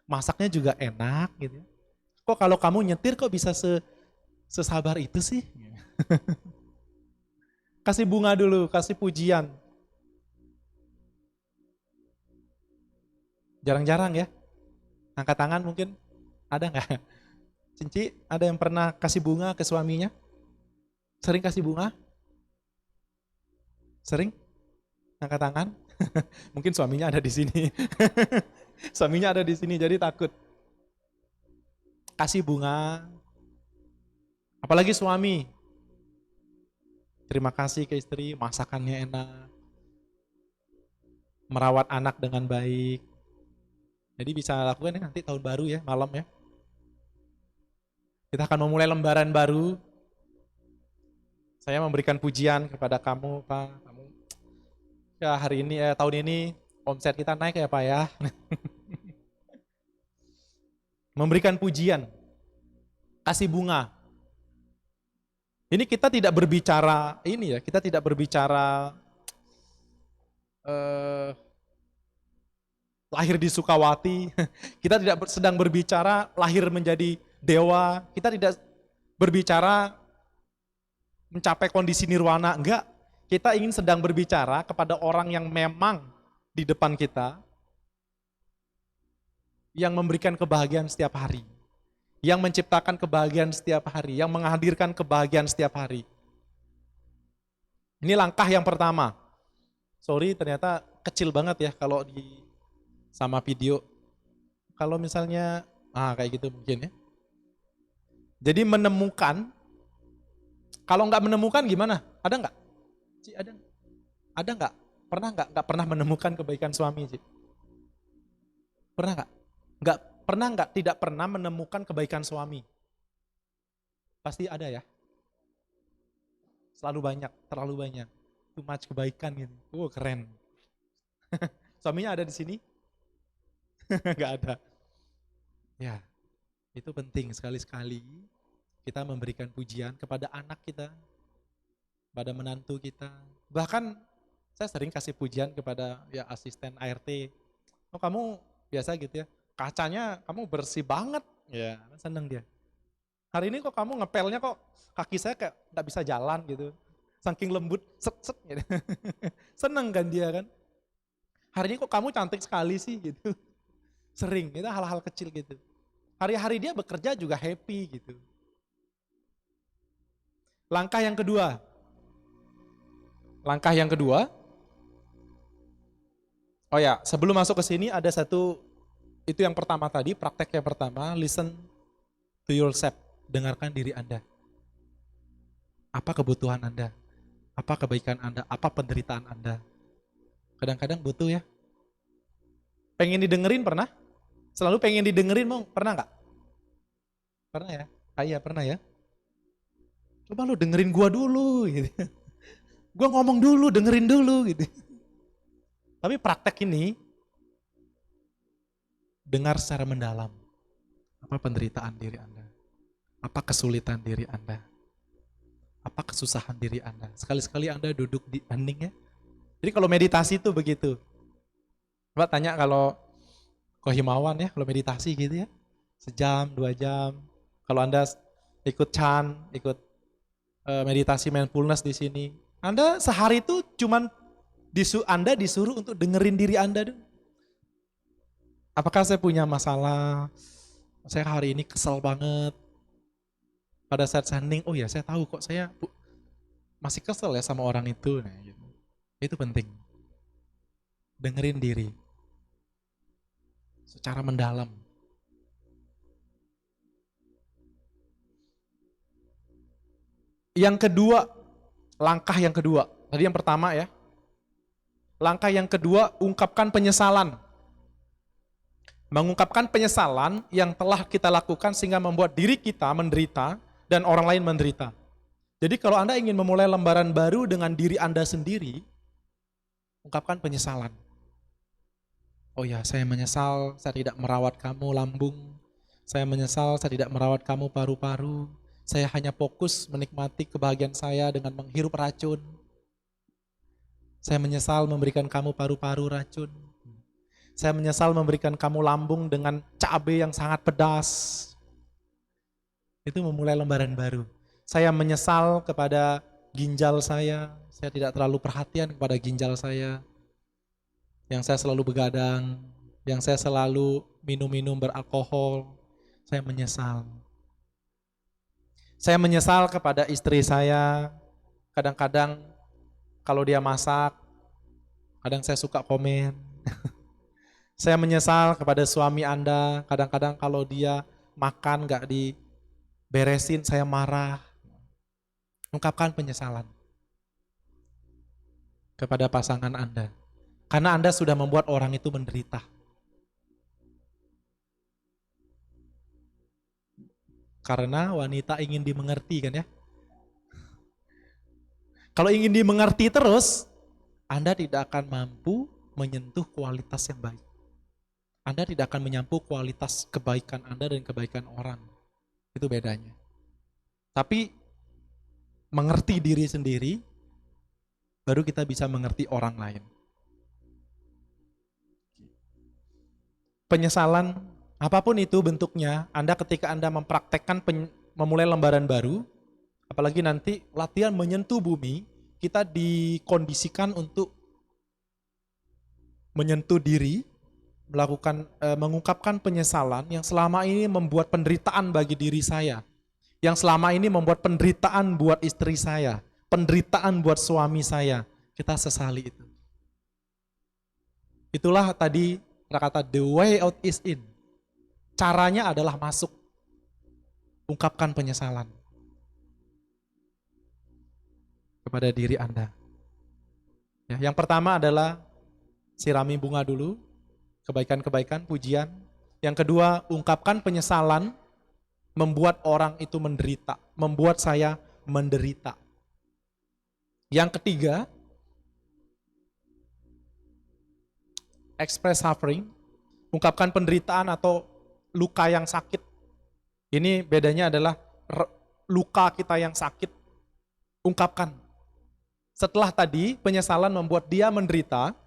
[SPEAKER 3] Masaknya juga enak gitu. Kok kalau kamu nyetir kok bisa sesabar itu sih? Kasih bunga dulu, kasih pujian. Jarang-jarang ya. Angkat tangan mungkin, ada nggak? Cinci, ada yang pernah kasih bunga ke suaminya? Sering kasih bunga? Sering? Angkat tangan? Mungkin suaminya ada di sini. Suaminya ada di sini, jadi takut. Kasih bunga. Apalagi suami. Terima kasih ke istri, masakannya enak. Merawat anak dengan baik. Jadi bisa lakukan ya nanti tahun baru ya, malam ya. Kita akan memulai lembaran baru. Saya memberikan pujian kepada kamu, Pak. Kamu ya hari ini, tahun ini omset kita naik ya Pak ya. Memberikan pujian, kasih bunga. Ini kita tidak berbicara kita tidak berbicara lahir di Sukawati. Kita tidak sedang berbicara lahir menjadi dewa. Kita tidak berbicara mencapai kondisi nirwana, enggak. Kita ingin sedang berbicara kepada orang yang memang di depan kita, yang memberikan kebahagiaan setiap hari, yang menciptakan kebahagiaan setiap hari, yang menghadirkan kebahagiaan setiap hari. Ini langkah yang pertama. Sorry, ternyata kecil banget ya kalau sama video. Kalau misalnya, kayak gitu mungkin ya. Jadi menemukan, kalau nggak menemukan gimana? Ada nggak? Ci, ada nggak? Pernah nggak pernah menemukan kebaikan suami, Ci? Pernah nggak? Tidak pernah menemukan kebaikan suami. Pasti ada ya. Terlalu banyak. Too much kebaikan gitu. Keren. Suaminya ada di sini? Nggak ada. Ya, itu penting sekali-sekali kita memberikan pujian kepada anak kita. pada menantu kita. Bahkan saya sering kasih pujian kepada ya asisten ART. Oh kamu biasa gitu ya, kacanya kamu bersih banget. Ya seneng dia. Hari ini kok kamu ngepelnya kok kaki saya kayak nggak bisa jalan gitu. Saking lembut, set gitu. Seneng kan dia kan. Hari ini kok kamu cantik sekali sih gitu. Sering, itu hal-hal kecil gitu. Hari-hari dia bekerja juga happy gitu. Langkah yang kedua. Oh ya, sebelum masuk ke sini ada satu, itu yang pertama tadi, praktek yang pertama, listen to yourself. Dengarkan diri Anda. Apa kebutuhan Anda? Apa kebaikan Anda? Apa penderitaan Anda? Kadang-kadang butuh ya. Pengen didengerin pernah? Selalu pengen didengerin mau? Pernah nggak? Pernah ya? Ah, iya pernah ya. Coba lu dengerin gua dulu gitu. Gua ngomong dulu, dengerin dulu gitu. Tapi praktek ini dengar secara mendalam. Apa penderitaan diri Anda? Apa kesulitan diri Anda? Apa kesusahan diri Anda? Sekali-sekali Anda duduk di hening ya. Jadi kalau meditasi itu begitu. Coba tanya kalau Kohimawan ya, kalau meditasi gitu ya. Sejam, 2 jam. Kalau Anda ikut Chan, ikut meditasi mindfulness di sini. Anda sehari itu cuman Anda disuruh untuk dengerin diri Anda dulu. Apakah saya punya masalah? Saya hari ini kesel banget. Pada saat saya hening, oh ya saya tahu kok saya masih kesel ya sama orang itu. Nah, gitu. Itu penting. Dengerin diri. Secara mendalam. Yang kedua, langkah yang kedua. Tadi yang pertama ya. Langkah yang kedua, ungkapkan penyesalan. Mengungkapkan penyesalan yang telah kita lakukan sehingga membuat diri kita menderita dan orang lain menderita. Jadi kalau Anda ingin memulai lembaran baru dengan diri Anda sendiri, ungkapkan penyesalan. Oh ya, saya menyesal saya tidak merawat kamu lambung. Saya menyesal saya tidak merawat kamu paru-paru. Saya hanya fokus menikmati kebahagiaan saya dengan menghirup racun. Saya menyesal memberikan kamu paru-paru racun. Saya menyesal memberikan kamu lambung dengan cabai yang sangat pedas. Itu memulai lembaran baru. Saya menyesal kepada ginjal saya tidak terlalu perhatian kepada ginjal saya. Yang saya selalu begadang, yang saya selalu minum-minum beralkohol. Saya menyesal. Saya menyesal kepada istri saya. Kadang-kadang kalau dia masak, kadang saya suka komen. Saya menyesal kepada suami Anda, kadang-kadang kalau dia makan gak diberesin, saya marah. Ungkapkan penyesalan kepada pasangan Anda. Karena Anda sudah membuat orang itu menderita. Karena wanita ingin dimengerti kan ya. Kalau ingin dimengerti terus, Anda tidak akan mampu menyentuh kualitas yang baik. Anda tidak akan menyampu kualitas kebaikan Anda dan kebaikan orang. Itu bedanya. Tapi mengerti diri sendiri, baru kita bisa mengerti orang lain. Penyesalan, apapun itu bentuknya, Anda ketika Anda mempraktekkan memulai lembaran baru, apalagi nanti latihan menyentuh bumi, kita dikondisikan untuk menyentuh diri, mengungkapkan penyesalan yang selama ini membuat penderitaan bagi diri saya, yang selama ini membuat penderitaan buat istri saya, penderitaan buat suami saya. Kita sesali itu. Itulah tadi kata the way out is in. Caranya adalah masuk. Ungkapkan penyesalan kepada diri Anda. Ya, yang pertama adalah sirami bunga dulu. Kebaikan-kebaikan, pujian. Yang kedua, ungkapkan penyesalan membuat orang itu menderita, membuat saya menderita. Yang ketiga, express suffering, ungkapkan penderitaan atau luka yang sakit. Ini bedanya adalah luka kita yang sakit, ungkapkan. Setelah tadi penyesalan membuat dia menderita,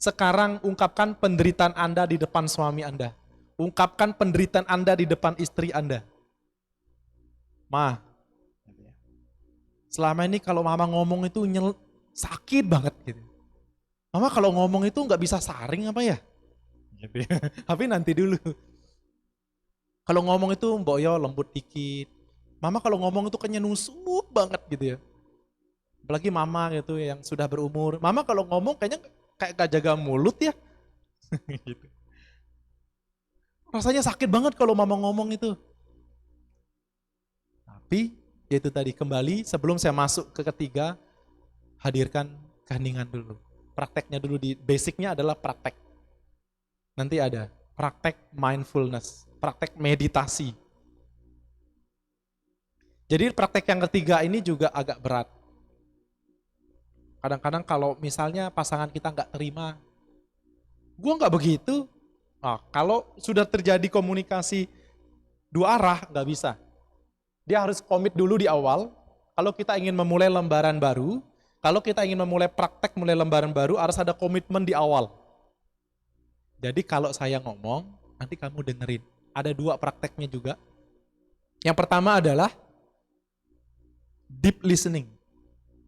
[SPEAKER 3] sekarang ungkapkan penderitaan Anda di depan suami Anda. Ungkapkan penderitaan Anda di depan istri Anda. Ma, selama ini kalau mama ngomong itu sakit banget gitu. Mama kalau ngomong itu nggak bisa saring apa ya? Gitu ya. Tapi nanti dulu. Kalau ngomong itu Mbok Yo lembut dikit. Mama kalau ngomong itu kayaknya nusuk banget gitu ya. Apalagi mama gitu yang sudah berumur. Mama kalau ngomong kayaknya kayak gak jaga mulut ya. Gitu. Rasanya sakit banget kalau mama ngomong itu. Tapi yaitu tadi kembali sebelum saya masuk ke ketiga, hadirkan keheningan dulu. Prakteknya dulu basicnya adalah praktek. Nanti ada praktek mindfulness, praktek meditasi. Jadi praktek yang ketiga ini juga agak berat. Kadang-kadang kalau misalnya pasangan kita nggak terima, gue nggak begitu. Nah, kalau sudah terjadi komunikasi dua arah nggak bisa. Dia harus komit dulu di awal. Kalau kita ingin memulai lembaran baru, kalau kita ingin memulai praktek mulai lembaran baru, harus ada komitmen di awal. Jadi kalau saya ngomong, nanti kamu dengerin. Ada dua prakteknya juga. Yang pertama adalah deep listening.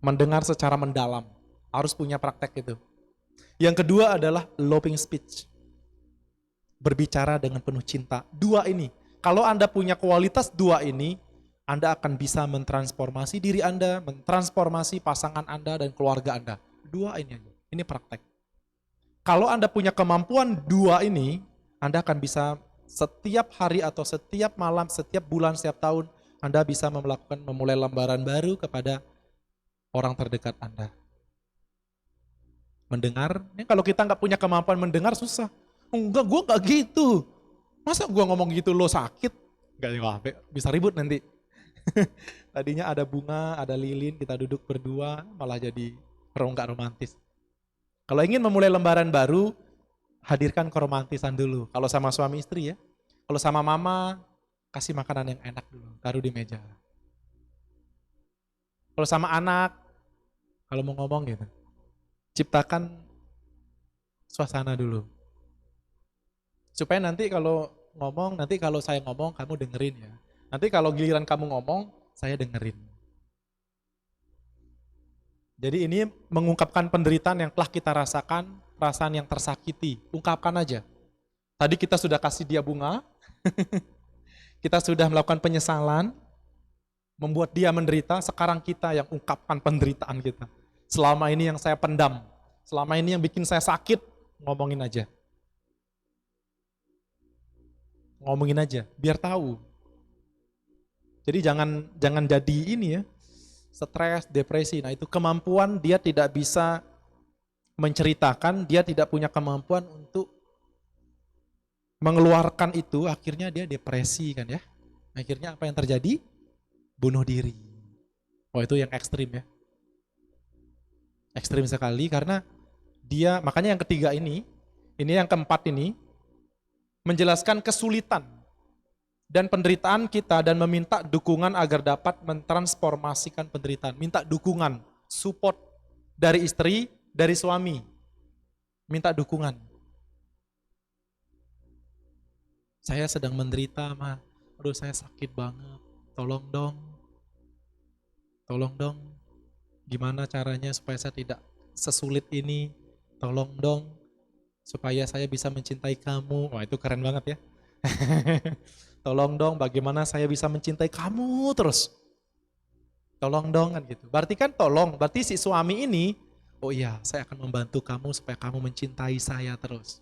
[SPEAKER 3] Mendengar secara mendalam. Harus punya praktek itu. Yang kedua adalah loving speech. Berbicara dengan penuh cinta. Dua ini. Kalau Anda punya kualitas dua ini, Anda akan bisa mentransformasi diri Anda, mentransformasi pasangan Anda dan keluarga Anda. Dua ini aja. Ini praktek. Kalau Anda punya kemampuan dua ini, Anda akan bisa setiap hari atau setiap malam, setiap bulan, setiap tahun, Anda bisa memulai lembaran baru kepada orang terdekat Anda. Mendengar, kalau kita nggak punya kemampuan mendengar susah. Enggak, gue nggak gitu. Masa gue ngomong gitu lo sakit? Enggak, bisa ribut nanti. Tadinya ada bunga, ada lilin, kita duduk berdua, malah jadi nggak romantis. Kalau ingin memulai lembaran baru, hadirkan keromantisan dulu. Kalau sama suami istri ya. Kalau sama mama, kasih makanan yang enak dulu, taruh di meja. Kalau sama anak, kalau mau ngomong gitu, ciptakan suasana dulu. Supaya nanti kalau ngomong, nanti kalau saya ngomong, kamu dengerin ya. Nanti kalau giliran kamu ngomong, saya dengerin. Jadi ini mengungkapkan penderitaan yang telah kita rasakan, perasaan yang tersakiti. Ungkapkan aja. Tadi kita sudah kasih dia bunga, kita sudah melakukan penyesalan, membuat dia menderita, sekarang kita yang ungkapkan penderitaan kita. Selama ini yang saya pendam, selama ini yang bikin saya sakit, ngomongin aja. Ngomongin aja, biar tahu. Jadi jangan jadi ini ya, stres, depresi. Nah itu kemampuan dia tidak bisa menceritakan, dia tidak punya kemampuan untuk mengeluarkan itu, akhirnya dia depresi kan ya. Akhirnya apa yang terjadi? Bunuh diri. Oh itu yang ekstrim ya. Ekstrim sekali karena dia, makanya yang ketiga ini yang keempat ini, menjelaskan kesulitan dan penderitaan kita dan meminta dukungan agar dapat mentransformasikan penderitaan. Minta dukungan, support dari istri, dari suami. Minta dukungan. Saya sedang menderita, Ma. Aduh saya sakit banget. Tolong dong. Tolong dong. Gimana caranya supaya saya tidak sesulit ini? Tolong dong. Supaya saya bisa mencintai kamu. Wah itu keren banget ya. Tolong dong bagaimana saya bisa mencintai kamu terus. Tolong dong kan gitu. Berarti kan tolong, berarti si suami ini, oh iya saya akan membantu kamu supaya kamu mencintai saya terus.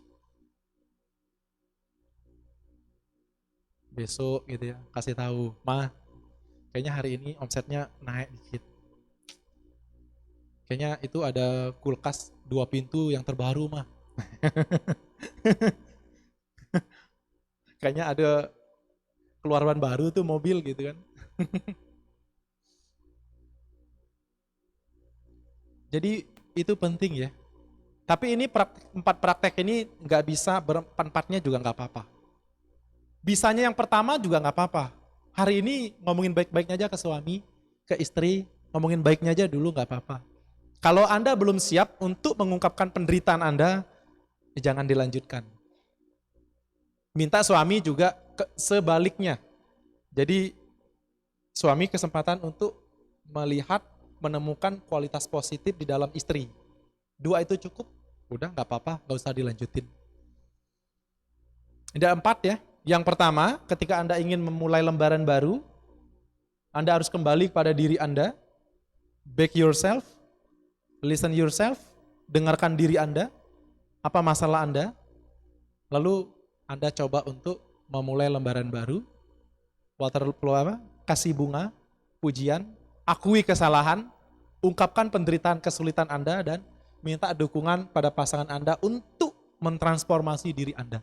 [SPEAKER 3] Besok gitu ya, kasih tahu, Ma, kayaknya hari ini omsetnya naik dikit. Kayaknya itu ada kulkas 2 pintu yang terbaru, Ma. Kayaknya ada keluaran baru tuh mobil gitu kan. Jadi itu penting ya. Tapi ini 4 praktek ini nggak bisa berempat-empatnya juga nggak apa-apa. Bisanya yang pertama juga nggak apa-apa. Hari ini ngomongin baik-baiknya aja ke suami, ke istri, ngomongin baiknya aja dulu nggak apa-apa. Kalau Anda belum siap untuk mengungkapkan penderitaan Anda, jangan dilanjutkan. Minta suami juga sebaliknya. Jadi suami kesempatan untuk melihat, menemukan kualitas positif di dalam istri. 2 itu cukup, udah nggak apa-apa, nggak usah dilanjutin. Ada 4 ya. Yang pertama, ketika Anda ingin memulai lembaran baru, Anda harus kembali pada diri Anda, back yourself, listen yourself, dengarkan diri Anda, apa masalah Anda, lalu Anda coba untuk memulai lembaran baru, kasih bunga, pujian, akui kesalahan, ungkapkan penderitaan kesulitan Anda, dan minta dukungan pada pasangan Anda untuk mentransformasi diri Anda.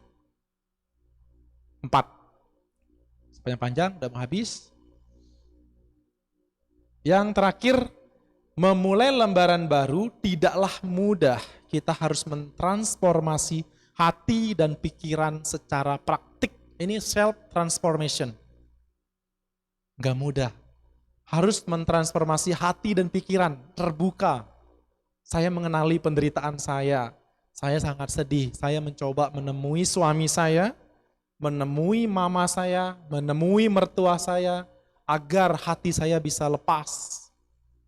[SPEAKER 3] 4. Panjang-panjang, udah mau habis. Yang terakhir, memulai lembaran baru tidaklah mudah. Kita harus mentransformasi hati dan pikiran secara praktik. Ini self-transformation. Gak mudah. Harus mentransformasi hati dan pikiran, terbuka. Saya mengenali penderitaan saya sangat sedih. Saya mencoba menemui suami saya, menemui mama saya, menemui mertua saya, agar hati saya bisa lepas,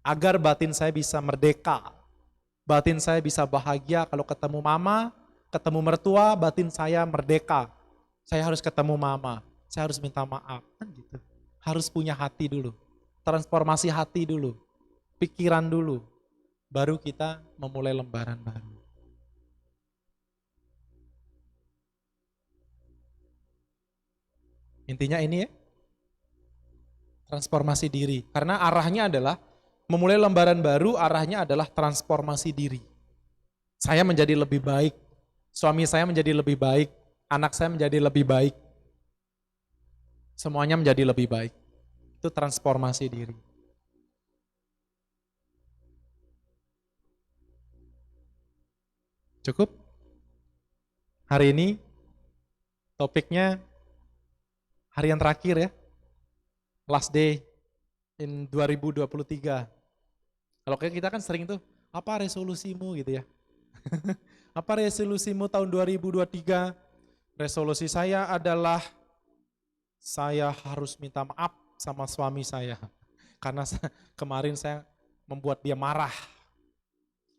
[SPEAKER 3] agar batin saya bisa merdeka, batin saya bisa bahagia. Kalau ketemu mama, ketemu mertua, batin saya merdeka. Saya harus ketemu mama, saya harus minta maaf, kan gitu. Harus punya hati dulu, transformasi hati dulu, pikiran dulu, baru kita memulai lembaran baru. Intinya ini ya, transformasi diri. Karena arahnya adalah, memulai lembaran baru arahnya adalah transformasi diri. Saya menjadi lebih baik, suami saya menjadi lebih baik, anak saya menjadi lebih baik. Semuanya menjadi lebih baik. Itu transformasi diri. Cukup? Hari ini topiknya hari yang terakhir ya. Last day in 2023. Kalau kayak kita kan sering tuh, apa resolusimu gitu ya. Apa resolusimu tahun 2023? Resolusi saya adalah saya harus minta maaf sama suami saya. Karena kemarin saya membuat dia marah.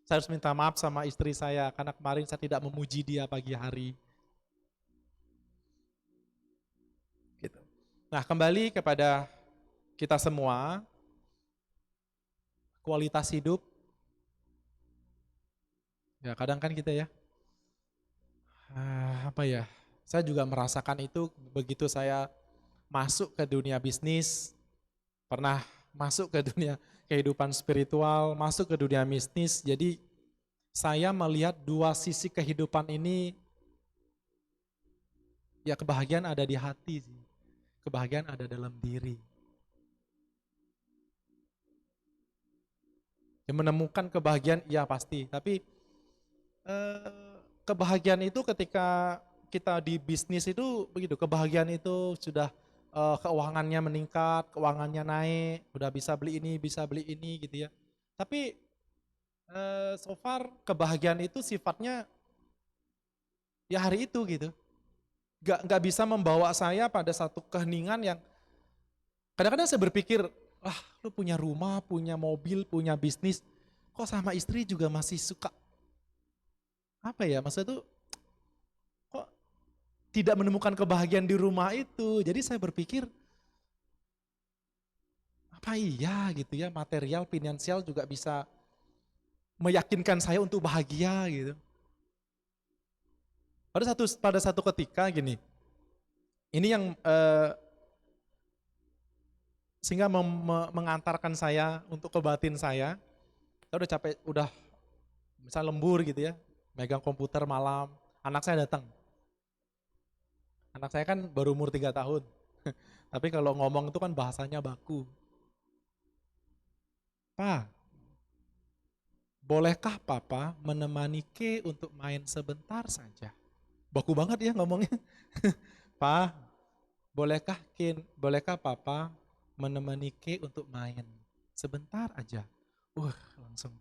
[SPEAKER 3] Saya harus minta maaf sama istri saya karena kemarin saya tidak memuji dia pagi hari. Gitu. Nah, kembali kepada kita semua, kualitas hidup. Ya kadang kan kita ya, apa ya, saya juga merasakan itu begitu saya masuk ke dunia bisnis, pernah masuk ke dunia kehidupan spiritual, masuk ke dunia bisnis, jadi saya melihat 2 sisi kehidupan ini, ya kebahagiaan ada di hati sih, kebahagiaan ada dalam diri. Ya, menemukan kebahagiaan, iya pasti, tapi kebahagiaan itu ketika kita di bisnis itu begitu, kebahagiaan itu sudah keuangannya meningkat, keuangannya naik, udah bisa beli ini gitu ya. Tapi so far kebahagiaan itu sifatnya ya hari itu gitu. Gak bisa membawa saya pada satu keheningan yang kadang-kadang saya berpikir, lu punya rumah, punya mobil, punya bisnis, kok sama istri juga masih suka apa ya, maksudnya tuh kok tidak menemukan kebahagiaan di rumah itu. Jadi saya berpikir, apa iya gitu ya, material, finansial juga bisa meyakinkan saya untuk bahagia gitu. Pada satu ketika gini, ini yang sehingga mengantarkan saya untuk ke batin saya udah capek, udah misal lembur gitu ya, megang komputer malam, anak saya datang. Anak saya kan baru umur 3 tahun, tapi kalau ngomong itu kan bahasanya baku. Pa, bolehkah papa menemani Ke untuk main sebentar saja? Baku banget ya ngomongnya. Pa, bolehkah papa menemani Ke untuk main sebentar aja? Langsung.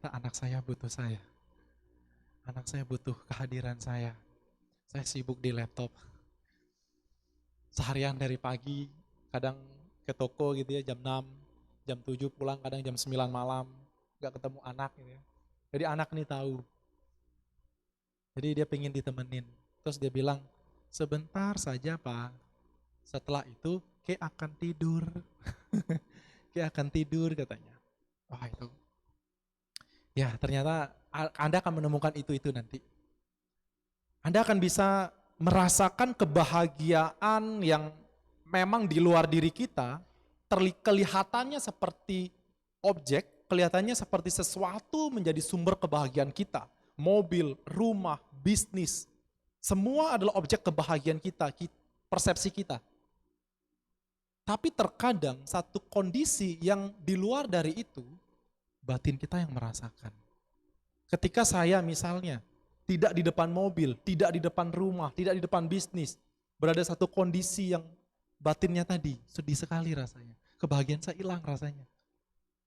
[SPEAKER 3] ternyata anak saya butuh saya. Anak saya butuh kehadiran saya. Saya sibuk di laptop. Seharian dari pagi, kadang ke toko gitu ya, jam 6, jam 7 pulang, kadang jam 9 malam. Gak ketemu anak gitu ya. Jadi anak ini tahu. Jadi dia pengen ditemenin. Terus dia bilang, sebentar saja Pak. Setelah itu, Ke akan tidur. Ke akan tidur katanya. Wah itu. Ya ternyata Anda akan menemukan itu nanti. Anda akan bisa merasakan kebahagiaan yang memang di luar diri kita, kelihatannya seperti objek, kelihatannya seperti sesuatu menjadi sumber kebahagiaan kita. Mobil, rumah, bisnis, semua adalah objek kebahagiaan kita, persepsi kita. Tapi terkadang satu kondisi yang di luar dari itu, batin kita yang merasakan. Ketika saya misalnya tidak di depan mobil, tidak di depan rumah, tidak di depan bisnis, berada satu kondisi yang batinnya tadi, sedih sekali rasanya. Kebahagiaan saya hilang rasanya.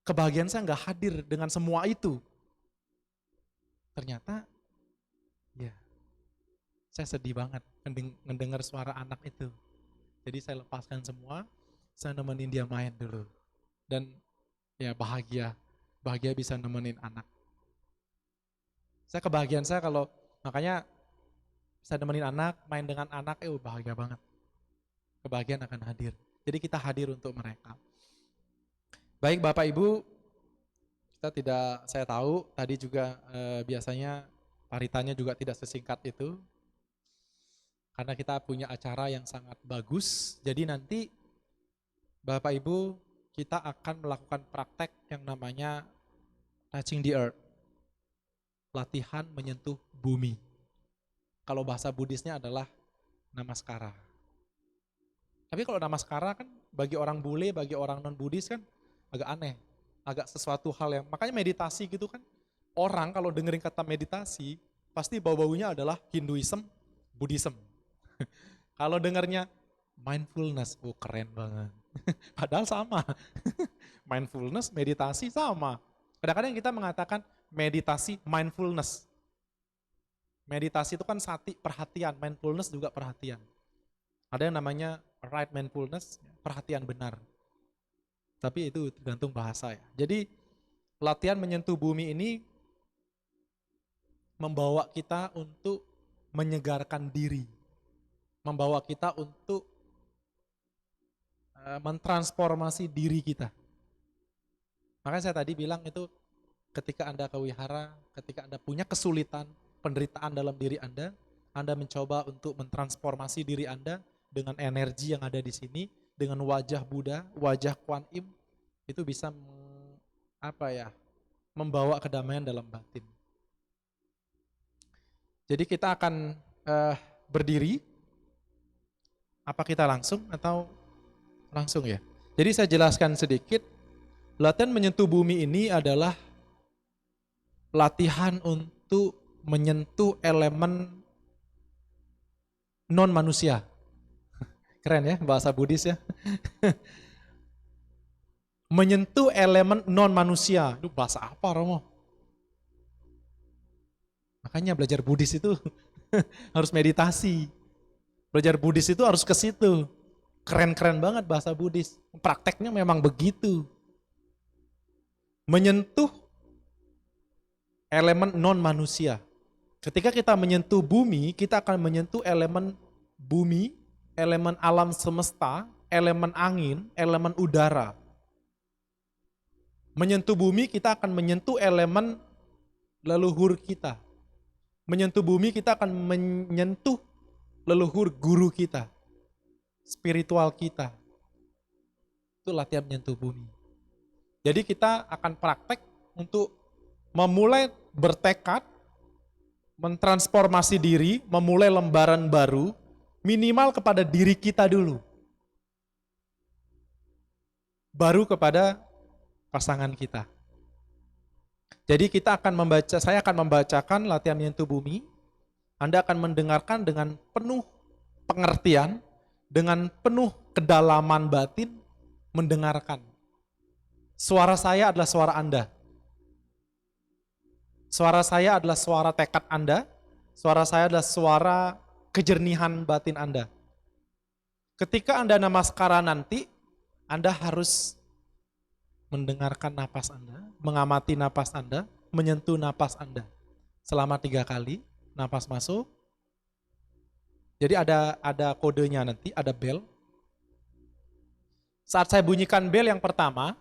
[SPEAKER 3] Kebahagiaan saya nggak hadir dengan semua itu. Ternyata, ya, saya sedih banget mendengar suara anak itu. Jadi saya lepaskan semua, saya nemenin dia main dulu. Dan ya bahagia bisa nemenin anak. Kebahagiaan saya kalau, makanya saya nemenin anak, main dengan anak, bahagia banget. Kebahagiaan akan hadir. Jadi kita hadir untuk mereka. Baik Bapak Ibu, saya tahu tadi juga biasanya paritanya juga tidak sesingkat itu. Karena kita punya acara yang sangat bagus, jadi nanti Bapak Ibu kita akan melakukan praktek yang namanya touching the earth. Latihan menyentuh bumi. Kalau bahasa Buddhisnya adalah namaskara. Tapi kalau namaskara kan bagi orang bule, bagi orang non-Buddhis kan agak aneh. Agak sesuatu hal yang, makanya meditasi gitu kan. Orang kalau dengerin kata meditasi, pasti bau-baunya adalah Hinduism, Buddhism. Kalau dengarnya mindfulness, keren banget. Padahal sama. Mindfulness, meditasi sama. Kadang-kadang kita mengatakan meditasi mindfulness. Meditasi itu kan sati, perhatian, mindfulness juga perhatian. Ada yang namanya right mindfulness, perhatian benar. Tapi itu tergantung bahasa ya. Jadi latihan menyentuh bumi ini membawa kita untuk menyegarkan diri. Membawa kita untuk mentransformasi diri kita. Makanya saya tadi bilang itu ketika Anda ke wihara, ketika Anda punya kesulitan, penderitaan dalam diri Anda mencoba untuk mentransformasi diri Anda dengan energi yang ada di sini, dengan wajah Buddha, wajah Kuan Im, itu bisa membawa kedamaian dalam batin. Jadi kita akan berdiri. Apa kita langsung atau langsung ya? Jadi saya jelaskan sedikit. Latihan menyentuh bumi ini adalah latihan untuk menyentuh elemen non manusia. Keren ya bahasa Buddhis ya. Menyentuh elemen non manusia. Itu bahasa apa Romo? Makanya belajar Buddhis itu harus meditasi. Belajar Buddhis itu harus ke situ. Keren-keren banget bahasa Buddhis. Prakteknya memang begitu. Menyentuh elemen non manusia. Ketika kita menyentuh bumi, kita akan menyentuh elemen bumi, elemen alam semesta, elemen angin, elemen udara. Menyentuh bumi, kita akan menyentuh elemen leluhur kita. Menyentuh bumi, kita akan menyentuh leluhur guru kita, spiritual kita. Itu latihan menyentuh bumi. Jadi kita akan praktek untuk memulai bertekad, mentransformasi diri, memulai lembaran baru, minimal kepada diri kita dulu. Baru kepada pasangan kita. Jadi saya akan membacakan latihan menyentuh bumi. Anda akan mendengarkan dengan penuh pengertian, dengan penuh kedalaman batin, mendengarkan. Suara saya adalah suara Anda. Suara saya adalah suara tekad Anda, suara saya adalah suara kejernihan batin Anda. Ketika Anda namaskara nanti, Anda harus mendengarkan napas Anda, mengamati napas Anda, menyentuh napas Anda. Selama 3 kali, napas masuk. Jadi ada kodenya nanti, ada bel. Saat saya bunyikan bel yang pertama,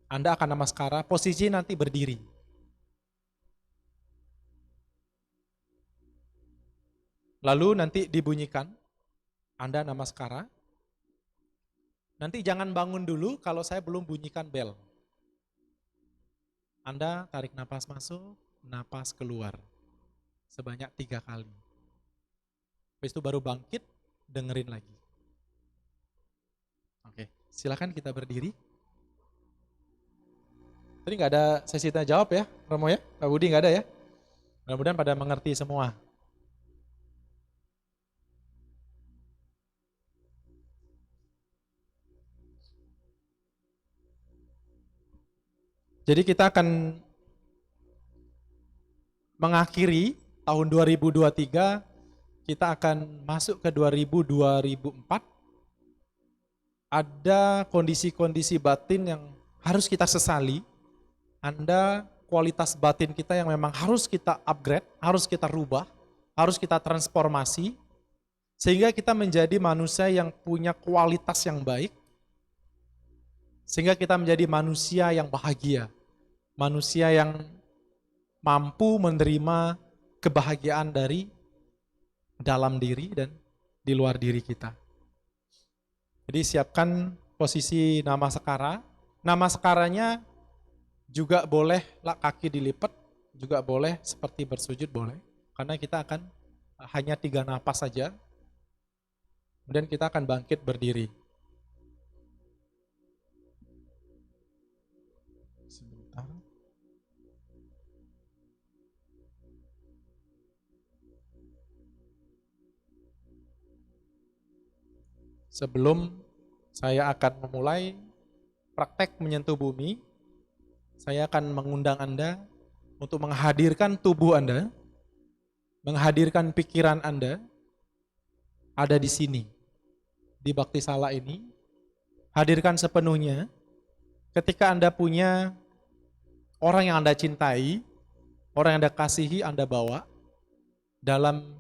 [SPEAKER 3] Anda akan namaskara, posisi nanti berdiri. Lalu nanti dibunyikan, Anda namaskara. Nanti jangan bangun dulu kalau saya belum bunyikan bel. Anda tarik napas masuk, napas keluar. Sebanyak 3 kali. Habis itu baru bangkit, dengerin lagi. Oke, silakan kita berdiri. Tadi nggak ada sesi tanya jawab ya, Romo ya? Pak Budi nggak ada ya? Mudah-mudahan pada mengerti semua. Jadi kita akan mengakhiri tahun 2023, kita akan masuk ke 2024. Ada kondisi-kondisi batin yang harus kita sesali. Anda kualitas batin kita yang memang harus kita upgrade, harus kita rubah, harus kita transformasi, sehingga kita menjadi manusia yang punya kualitas yang baik, sehingga kita menjadi manusia yang bahagia, manusia yang mampu menerima kebahagiaan dari dalam diri dan di luar diri kita. Jadi siapkan posisi namaskara. Namaskaranya juga boleh kaki dilipat, juga boleh seperti bersujud boleh. Karena kita akan hanya 3 napas saja. Kemudian kita akan bangkit berdiri. Sebentar. Sebelum saya akan memulai praktek menyentuh bumi, saya akan mengundang Anda untuk menghadirkan tubuh Anda, menghadirkan pikiran Anda ada di sini, di Bakti Sala ini. Hadirkan sepenuhnya. Ketika Anda punya orang yang Anda cintai, orang yang Anda kasihi, Anda bawa dalam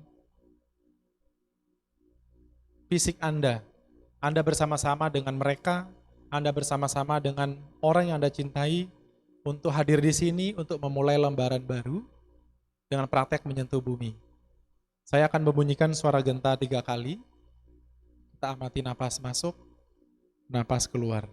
[SPEAKER 3] fisik Anda. Anda bersama-sama dengan mereka, Anda bersama-sama dengan orang yang Anda cintai untuk hadir di sini untuk memulai lembaran baru dengan praktek menyentuh bumi. Saya akan membunyikan suara genta 3 kali. Kita amati napas masuk, napas keluar.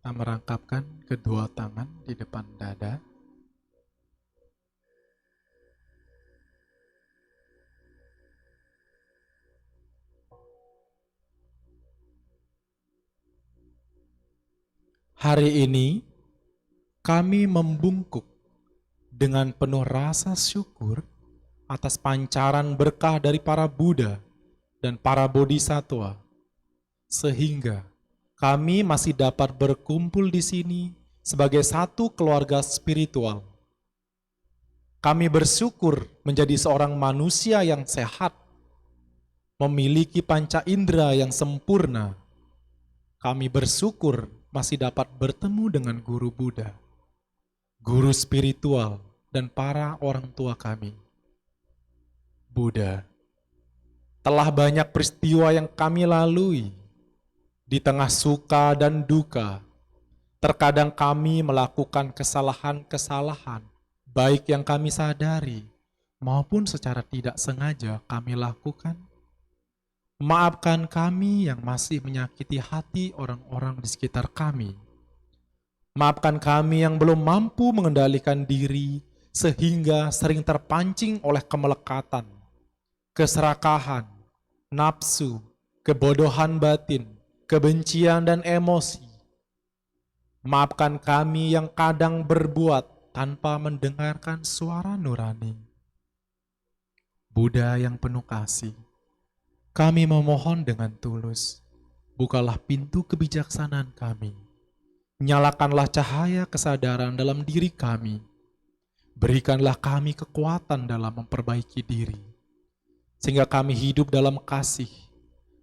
[SPEAKER 3] Kita merangkapkan kedua tangan di depan dada. Hari ini kami membungkuk dengan penuh rasa syukur atas pancaran berkah dari para Buddha dan para Bodhisattva, sehingga kami masih dapat berkumpul di sini sebagai satu keluarga spiritual. Kami bersyukur menjadi seorang manusia yang sehat, memiliki panca indera yang sempurna. Kami bersyukur masih dapat bertemu dengan guru Buddha, guru spiritual, dan para orang tua kami. Buddha, telah banyak peristiwa yang kami lalui. Di tengah suka dan duka, terkadang kami melakukan kesalahan-kesalahan, baik yang kami sadari maupun secara tidak sengaja kami lakukan. Maafkan kami yang masih menyakiti hati orang-orang di sekitar kami. Maafkan kami yang belum mampu mengendalikan diri sehingga sering terpancing oleh kemelekatan, keserakahan, nafsu, kebodohan batin, kebencian dan emosi. Maafkan kami yang kadang berbuat tanpa mendengarkan suara nurani. Buddha yang penuh kasih, kami memohon dengan tulus, bukalah pintu kebijaksanaan kami. Nyalakanlah cahaya kesadaran dalam diri kami. Berikanlah kami kekuatan dalam memperbaiki diri, sehingga kami hidup dalam kasih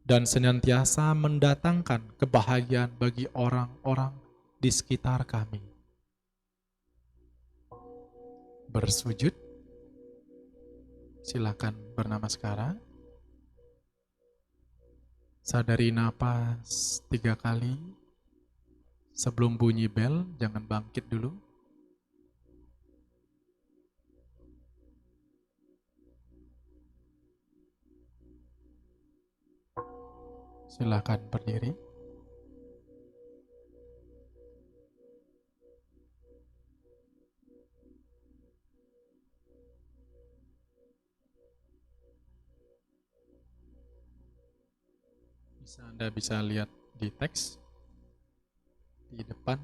[SPEAKER 3] dan senantiasa mendatangkan kebahagiaan bagi orang-orang di sekitar kami. Bersujud, silakan bernamaskara. Sadari napas 3 kali. Sebelum bunyi bel, jangan bangkit dulu. Silakan berdiri. Anda bisa lihat di teks di depan.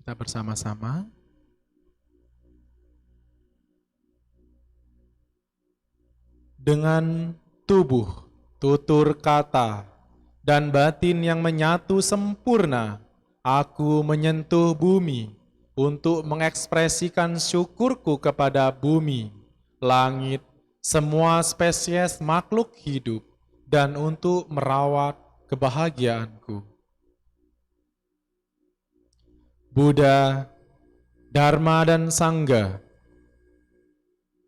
[SPEAKER 3] Kita bersama-sama dengan tubuh, tutur kata, dan batin yang menyatu sempurna, aku menyentuh bumi untuk mengekspresikan syukurku kepada bumi, langit, semua spesies makhluk hidup, dan untuk merawat kebahagiaanku. Buddha, Dharma, dan Sangha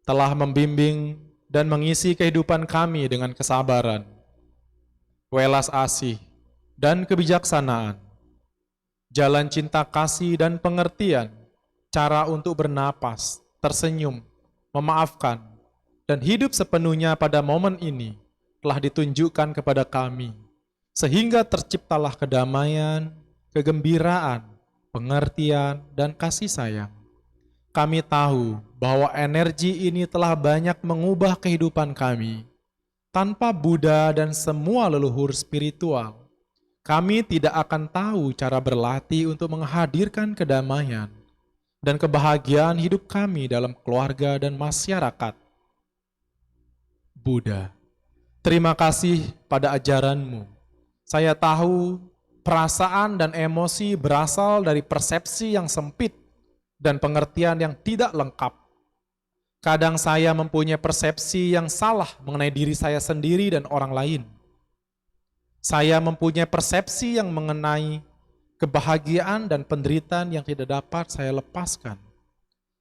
[SPEAKER 3] telah membimbing dan mengisi kehidupan kami dengan kesabaran, welas asih, dan kebijaksanaan, jalan cinta kasih dan pengertian, cara untuk bernapas, tersenyum, memaafkan, dan hidup sepenuhnya pada momen ini telah ditunjukkan kepada kami, sehingga terciptalah kedamaian, kegembiraan, pengertian, dan kasih sayang. Kami tahu bahwa energi ini telah banyak mengubah kehidupan kami. Tanpa Buddha dan semua leluhur spiritual, kami tidak akan tahu cara berlatih untuk menghadirkan kedamaian dan kebahagiaan hidup kami dalam keluarga dan masyarakat. Buddha, terima kasih pada ajaranmu. Saya tahu perasaan dan emosi berasal dari persepsi yang sempit dan pengertian yang tidak lengkap. Kadang saya mempunyai persepsi yang salah mengenai diri saya sendiri dan orang lain. Saya mempunyai persepsi yang mengenai kebahagiaan dan penderitaan yang tidak dapat saya lepaskan.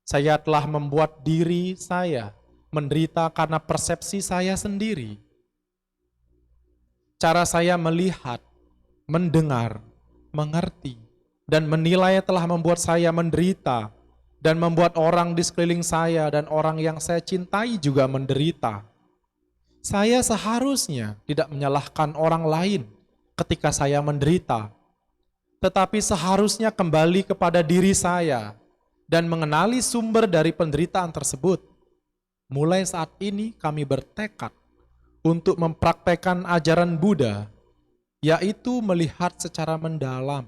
[SPEAKER 3] Saya telah membuat diri saya menderita karena persepsi saya sendiri. Cara saya melihat, mendengar, mengerti, dan menilai telah membuat saya menderita dan membuat orang di sekeliling saya dan orang yang saya cintai juga menderita. Saya seharusnya tidak menyalahkan orang lain ketika saya menderita, tetapi seharusnya kembali kepada diri saya dan mengenali sumber dari penderitaan tersebut. Mulai saat ini kami bertekad untuk mempraktekkan ajaran Buddha, yaitu melihat secara mendalam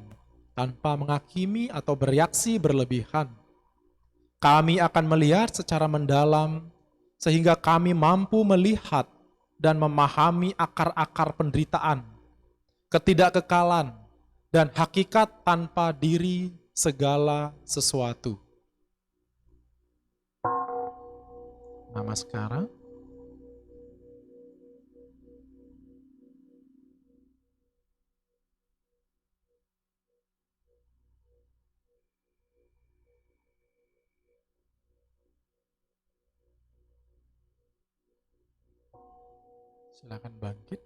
[SPEAKER 3] tanpa menghakimi atau bereaksi berlebihan. Kami akan melihat secara mendalam sehingga kami mampu melihat dan memahami akar-akar penderitaan, ketidakkekalan, dan hakikat tanpa diri segala sesuatu. Namaskara. Silakan bangkit.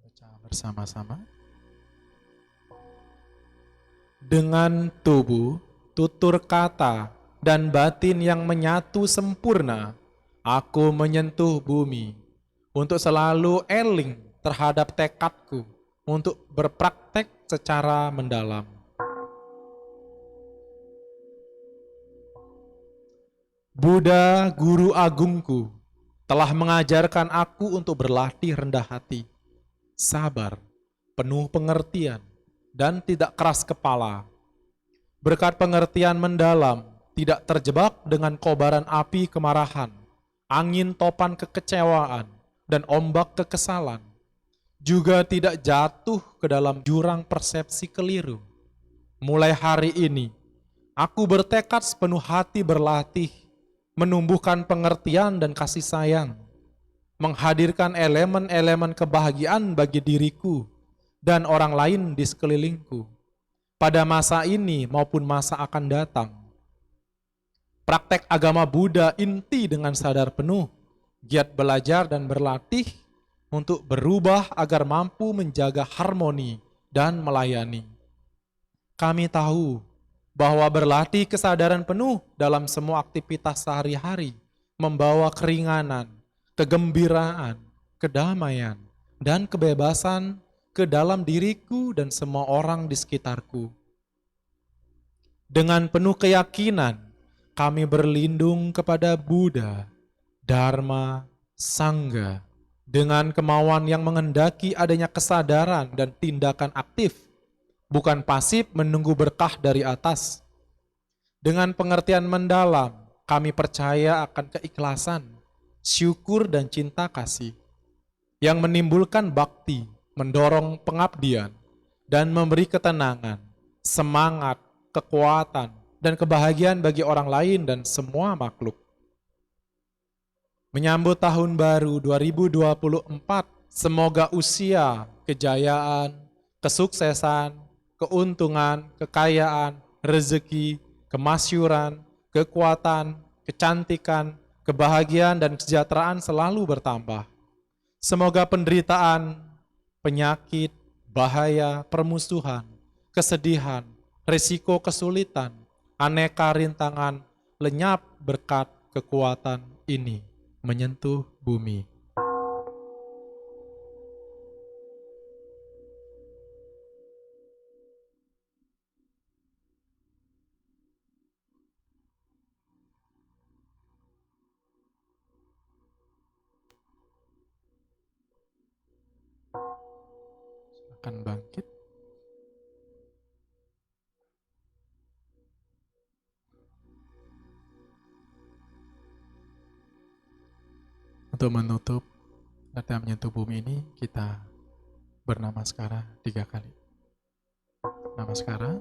[SPEAKER 3] Baca bersama-sama. Dengan tubuh, tutur kata, dan batin yang menyatu sempurna, aku menyentuh bumi untuk selalu eling terhadap tekadku untuk berpraktek secara mendalam. Buddha, guru agungku, telah mengajarkan aku untuk berlatih rendah hati, sabar, penuh pengertian, dan tidak keras kepala. Berkat pengertian mendalam, tidak terjebak dengan kobaran api kemarahan, angin topan kekecewaan, dan ombak kekesalan. Juga tidak jatuh ke dalam jurang persepsi keliru. Mulai hari ini, aku bertekad sepenuh hati berlatih, menumbuhkan pengertian dan kasih sayang, menghadirkan elemen-elemen kebahagiaan bagi diriku dan orang lain di sekelilingku, pada masa ini maupun masa akan datang. Praktek agama Buddha inti dengan sadar penuh, giat belajar dan berlatih untuk berubah agar mampu menjaga harmoni dan melayani. Kami tahu bahwa berlatih kesadaran penuh dalam semua aktivitas sehari-hari membawa keringanan, kegembiraan, kedamaian, dan kebebasan ke dalam diriku dan semua orang di sekitarku. Dengan penuh keyakinan, kami berlindung kepada Buddha, Dharma, Sangha, dengan kemauan yang menghendaki adanya kesadaran dan tindakan aktif, bukan pasif menunggu berkah dari atas. Dengan pengertian mendalam, kami percaya akan keikhlasan, syukur dan cinta kasih, yang menimbulkan bakti, mendorong pengabdian, dan memberi ketenangan, semangat, kekuatan, dan kebahagiaan bagi orang lain dan semua makhluk. Menyambut tahun baru 2024, semoga usia, kejayaan, kesuksesan, keuntungan, kekayaan, rezeki, kemasyuran, kekuatan, kecantikan, kebahagiaan, dan kesejahteraan selalu bertambah. Semoga penderitaan, penyakit, bahaya, permusuhan, kesedihan, risiko kesulitan, aneka rintangan lenyap berkat kekuatan ini menyentuh bumi. Silakan bangkit. Untuk menutup latihan menyentuh bumi ini, kita bernamaskara 3 kali. Namaskara.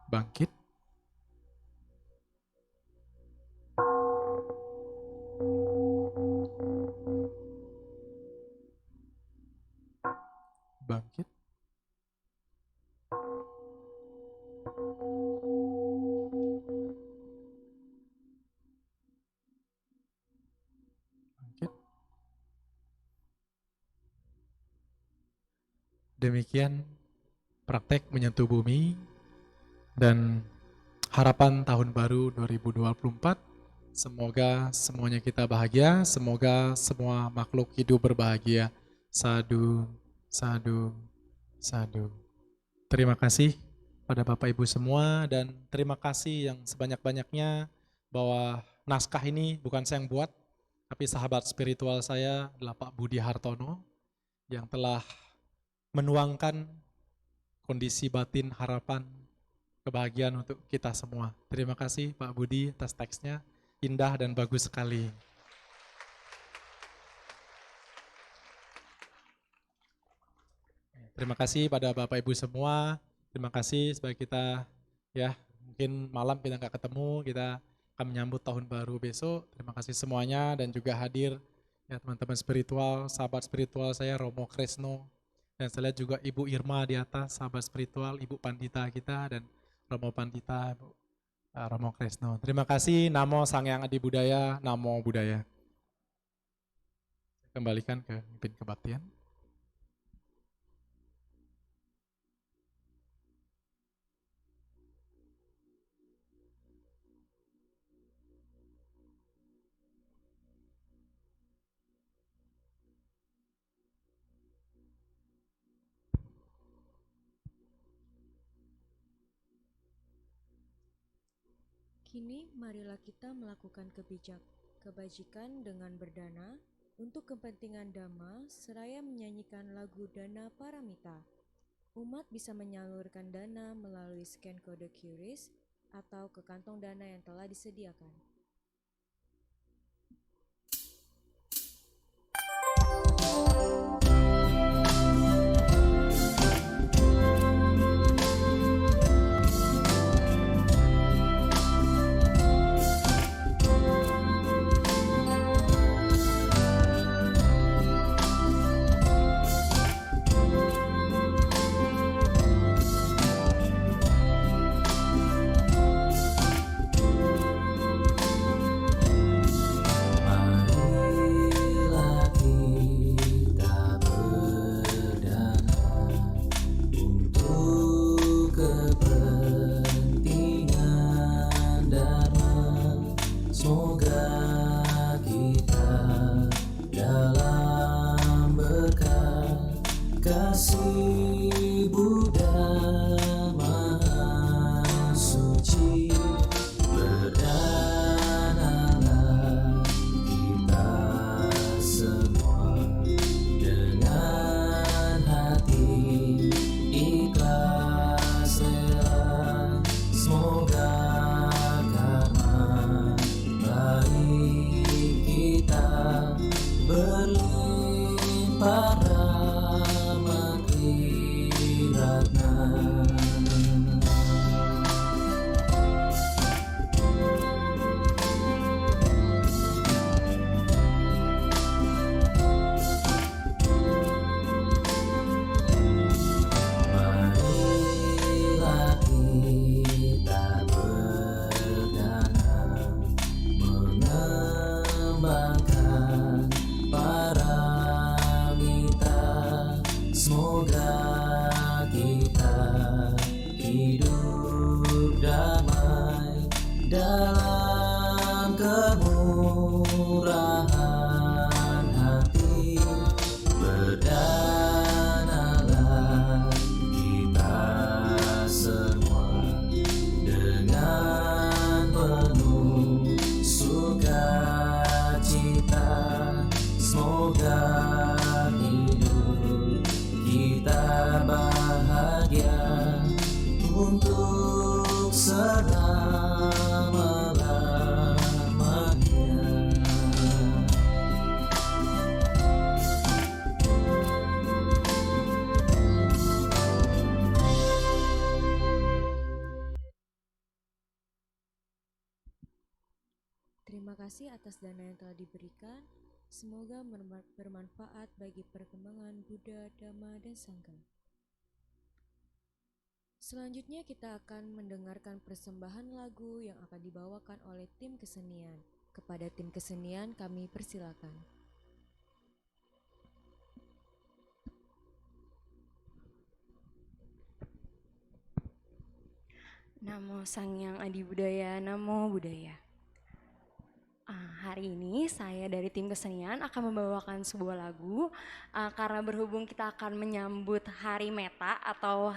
[SPEAKER 3] Bangkit. Bangkit. Bangkit. Demikian praktek menyentuh bumi dan harapan tahun baru 2024. Semoga semuanya kita bahagia, semoga semua makhluk hidup berbahagia. Sadu, sadu, sadu. Terima kasih pada Bapak Ibu semua dan terima kasih yang sebanyak-banyaknya bahwa naskah ini bukan saya yang buat, tapi sahabat spiritual saya adalah Pak Budi Hartono yang telah menuangkan kondisi batin harapan kebahagiaan untuk kita semua. Terima kasih Pak Budi atas teksnya, indah dan bagus sekali. Terima kasih pada Bapak Ibu semua. Terima kasih sebagai kita ya mungkin malam kita nggak ketemu, kita akan menyambut tahun baru besok. Terima kasih semuanya dan juga hadir ya teman-teman spiritual, sahabat spiritual saya Romo Kresno dan saya lihat juga Ibu Irma di atas, sahabat spiritual, Ibu Pandita kita dan Romo Pandita, Romo Kresno. Terima kasih. Namo Sangyang Adi Budaya, Namo Buddhaya. Kembalikan ke pimpin kebaktian.
[SPEAKER 2] Kini marilah kita melakukan kebajikan dengan berdana untuk kepentingan Dhamma seraya menyanyikan lagu Dana Paramita. Umat bisa menyalurkan dana melalui scan kode QRIS atau ke kantong dana yang telah disediakan.
[SPEAKER 4] Marilah kita berdana untuk kepentingan Dharma. Semoga kita dalam berkat kasih Buddha Maha Suci. Berdanalah kita semua dengan hati ikhlas rela. Semoga karma baik kita berlimpah rahmat Ratna. Marilah kita berdana mengembangkan paramita. Semoga kita hidup damai dalam kemurahan hati. Berdanalah kita semua dengan penuh sukacita. Semoga hidup kita bahagia untuk selama-lamanya.
[SPEAKER 2] Terima kasih atas dana yang telah diberikan. Semoga bermanfaat bagi perkembangan Buddha, Dhamma, dan Sangha. Selanjutnya kita akan mendengarkan persembahan lagu yang akan dibawakan oleh tim kesenian. Kepada tim kesenian kami persilakan.
[SPEAKER 5] Namo Sang Hyang Adi Budaya, Namo Buddhaya. Hari ini saya dari tim kesenian akan membawakan sebuah lagu karena berhubung kita akan menyambut Hari Meta atau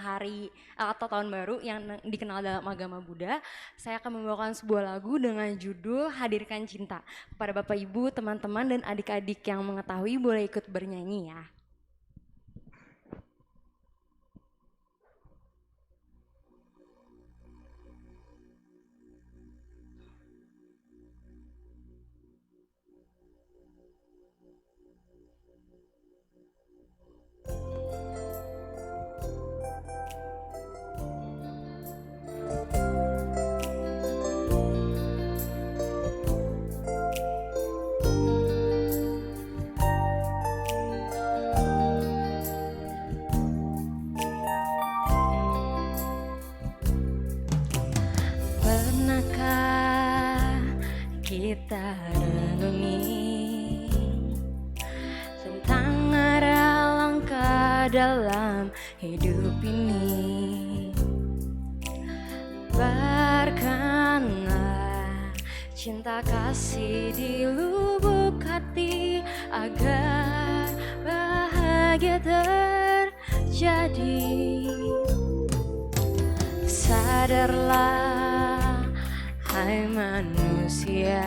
[SPEAKER 5] tahun baru yang dikenal dalam agama Buddha. Saya akan membawakan sebuah lagu dengan judul Hadirkan Cinta. Kepada Bapak Ibu, teman-teman dan adik-adik yang mengetahui boleh ikut bernyanyi ya. dalam hidup ini. Biarkanlah cinta kasih di lubuk hati agar bahagia terjadi. Sadarlah hai manusia,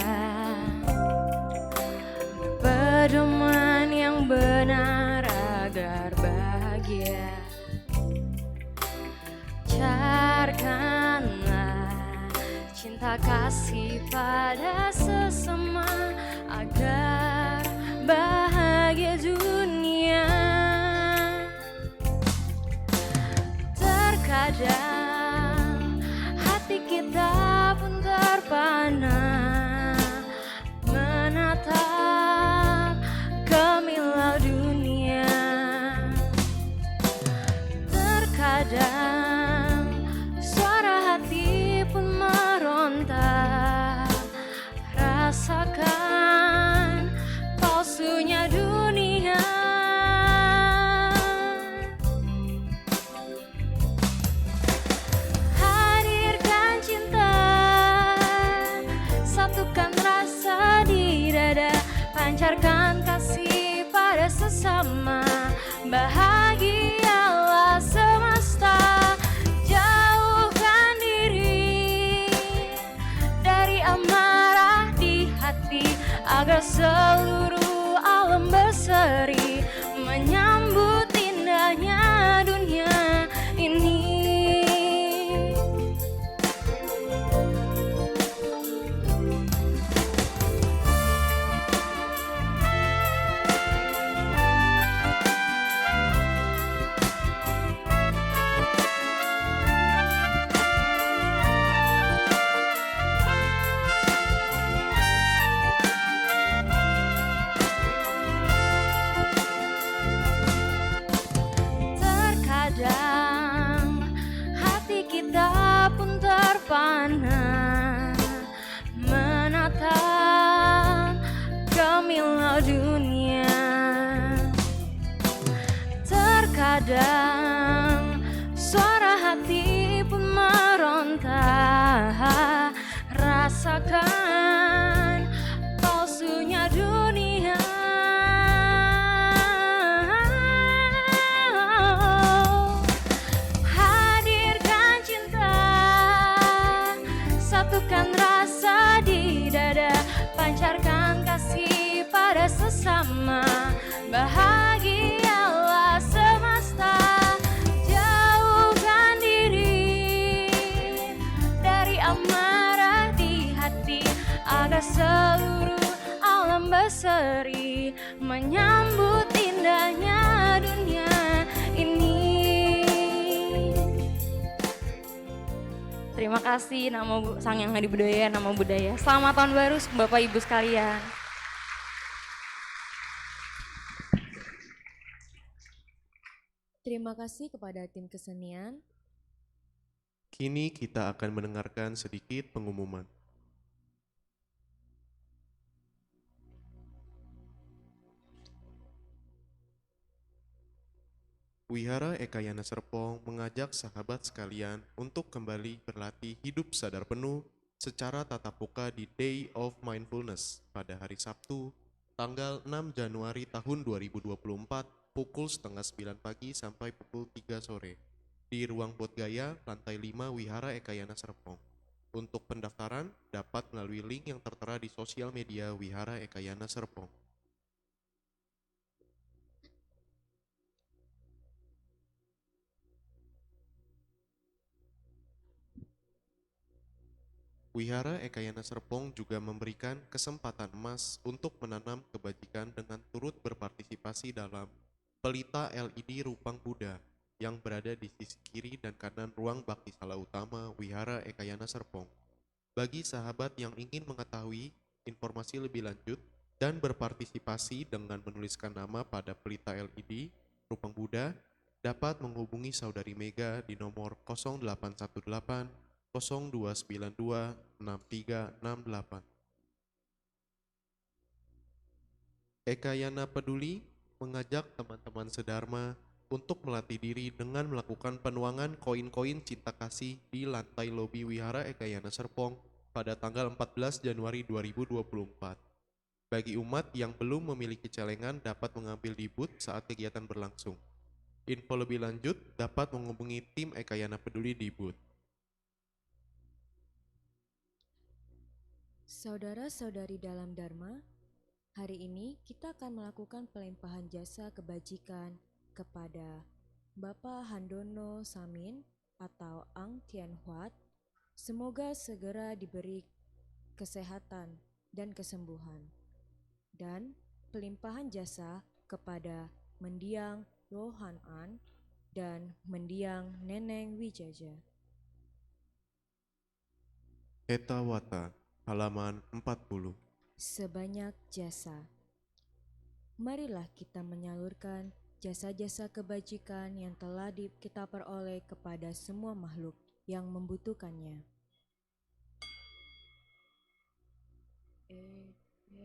[SPEAKER 5] pedoman yang benar agar bahagia. Carkanlah cinta kasih pada sesama agar bahagia dunia. Terkadang hati kita pun terpana menatap gemilau dunia. Terkadang rasakan palsunya dunia. Hadirkan cinta, satukan rasa di dada, pancarkan kasih pada sesama. Bahagialah semesta, jauhkan diri dari amarah di hati agar seluruh alam berseri menyambut indahnya dunia ini. Terkadang hati kita pun terpana menatap gemilau dunia. Terkadang suara hati pun meronta, rasakan palsunya dunia. Hadirkan cinta, satukan rasa di dada, pancarkan kasih pada sesama. Bahagialah semesta, jauhkan diri dari amarah di hati agar seluruh alam berseri menyambut indahnya dunia ini. Terima kasih Nama Sang Yang Hadi Budaya, Nama Budaya. Selamat Tahun Baru Bapak Ibu sekalian.
[SPEAKER 2] Terima kasih kepada tim kesenian.
[SPEAKER 1] Kini kita akan mendengarkan sedikit pengumuman. Wihara Ekayana Serpong mengajak sahabat sekalian untuk kembali berlatih hidup sadar penuh secara tatap muka di Day of Mindfulness pada hari Sabtu, tanggal 6 Januari tahun 2024, pukul setengah 9 pagi sampai pukul 3 sore, di Ruang Bodhgaya, lantai 5 Wihara Ekayana Serpong. Untuk pendaftaran dapat melalui link yang tertera di sosial media Wihara Ekayana Serpong. Wihara Ekayana Serpong juga memberikan kesempatan emas untuk menanam kebajikan dengan turut berpartisipasi dalam pelita LED Rupang Buddha yang berada di sisi kiri dan kanan ruang bakti sala utama Wihara Ekayana Serpong. Bagi sahabat yang ingin mengetahui informasi lebih lanjut dan berpartisipasi dengan menuliskan nama pada pelita LED Rupang Buddha, dapat menghubungi Saudari Mega di nomor 0818 0292 6368. Ekayana Peduli mengajak teman-teman sedharma untuk melatih diri dengan melakukan penuangan koin-koin cinta kasih di lantai lobi Wihara Ekayana Serpong pada tanggal 14 Januari 2024. Bagi umat yang belum memiliki celengan dapat mengambil di booth saat kegiatan berlangsung. Info lebih lanjut dapat menghubungi tim Ekayana Peduli di booth.
[SPEAKER 2] Saudara-saudari dalam Dharma, hari ini kita akan melakukan pelimpahan jasa kebajikan kepada Bapak Handono Samin atau Ang Tian Huat. Semoga segera diberi kesehatan dan kesembuhan. Dan pelimpahan jasa kepada Mendiang Lohan An dan Mendiang Neneng Wijaja.
[SPEAKER 1] Eta Wata, halaman 40.
[SPEAKER 2] Sebanyak jasa. Marilah kita menyalurkan jasa-jasa kebajikan yang telah kita peroleh kepada semua makhluk yang membutuhkannya.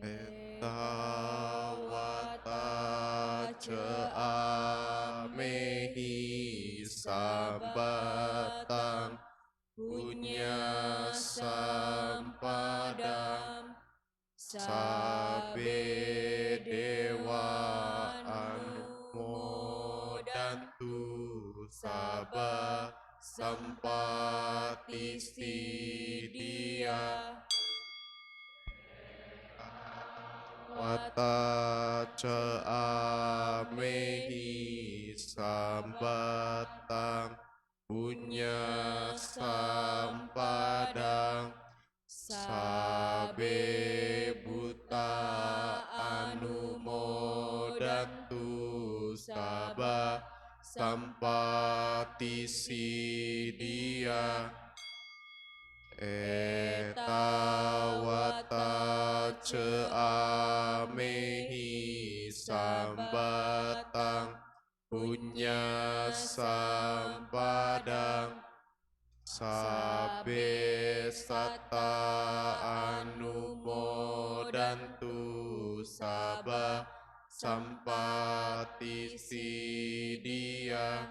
[SPEAKER 1] Eta Wata Ceamehi Sambatang Punya Sampadam Sabe Dewa Anumodantu Sabah Sampati Sidia Wata Ceamehi Sambatang Punya Sampadang Sabe Buta Anumodantu Sabah Sampati Sidia Eta Wata Ceamehi Sambatang Punya Sampadang Sabe Sata Anumodantu Sabah Sampati Sidia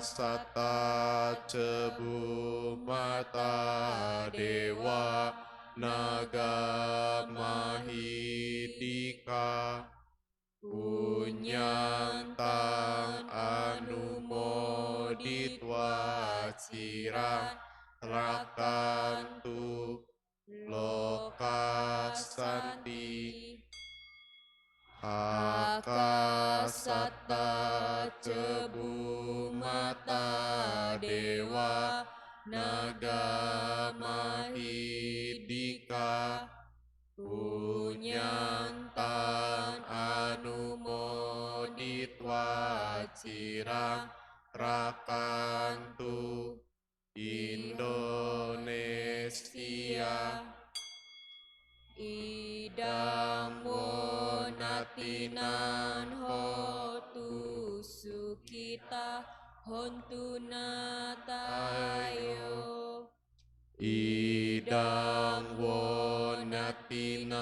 [SPEAKER 1] Akasata Cebu Mata Dewa Naga Mahidika Punyantang Anumoditwa Cirang Rakantu Lokasanti Akasata Cebu Mata Dewa Naga Mahidika Punyantang Anumoditwa Cirang Rakantu Indonesia Idam wonatinan hotu sukita hontu natayo Idam wonatinan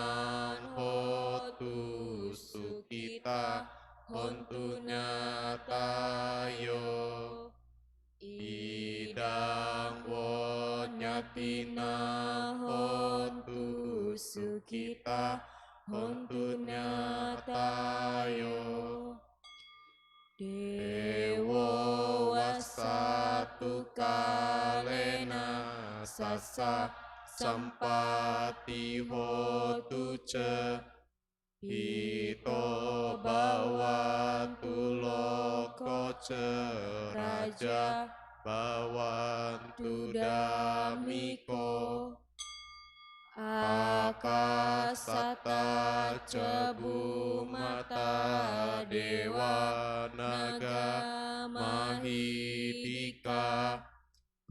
[SPEAKER 1] hotu sukita hontu natayo Idam wonyatina hontu sukita hontu nyatayo Dewo wasatu kalena sasa sampati hotu ce Hito bawantu loko raja bawantu damiko Akasata cebu mata dewa naga mahidika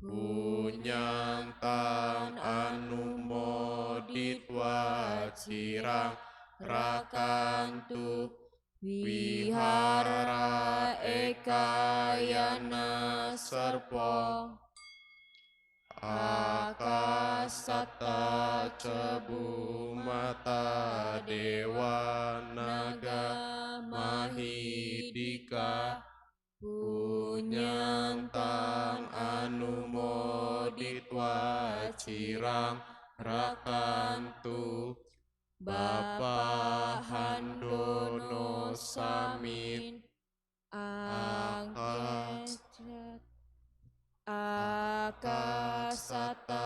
[SPEAKER 1] Punyantang anumoditwa cirang rakantu Wihara Ekayana Serpong Akasata cebu mata dewa naga mahidika punyantang anumoditwa cirang rakantu Bapa Handono Samin Akasata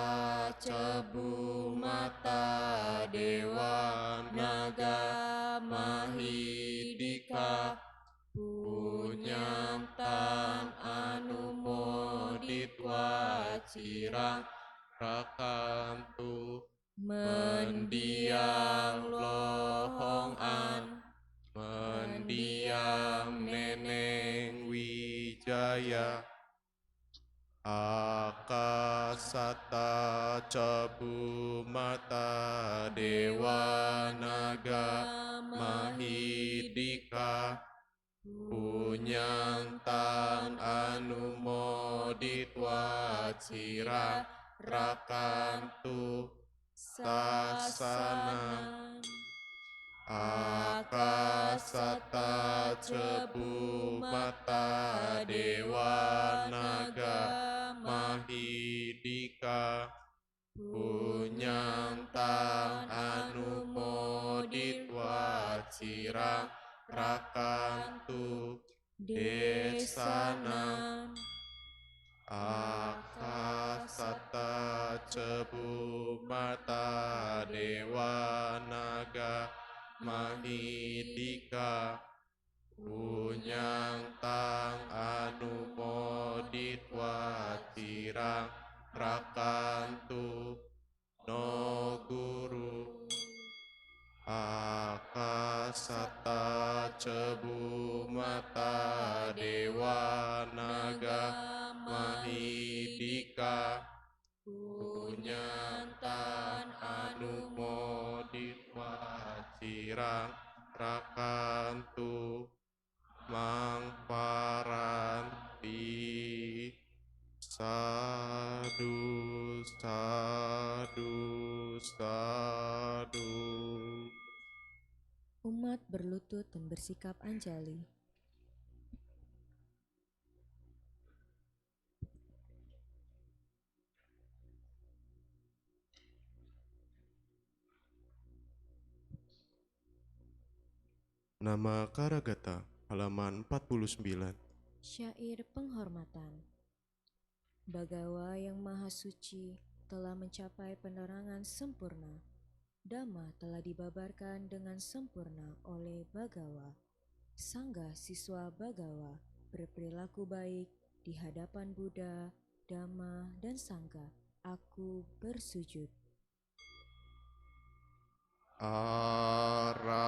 [SPEAKER 1] Cebu Mata Dewa Naga Mahidika punyantang anumoditwa cirang rakantu mendiang lohongan mendiang neneng wijaya akasata cebu mata dewa naga mahidika punyantang anumoditwa cirang rakantu sasana akasata cebu mata dewa naga mahidika punyantang anumoditwa cirang rakantu desana akasata cebu mata dewa naga mahidika punyantang anumoditwa cirang rakantu no guru akasata cebu mata dewa naga mahidika punyantang anumoditwa cirang rakantu mangparanti sadu sadu sadu.
[SPEAKER 2] Umat berlutut dan bersikap anjali.
[SPEAKER 1] Nama Karagata, halaman 49.
[SPEAKER 2] Syair penghormatan. Bagawa yang maha suci telah mencapai penerangan sempurna. Dhamma telah dibabarkan dengan sempurna oleh Bagawa. Sangga siswa Bagawa berperilaku baik di hadapan Buddha, Dhamma, dan Sangga. Aku bersujud.
[SPEAKER 1] Arahang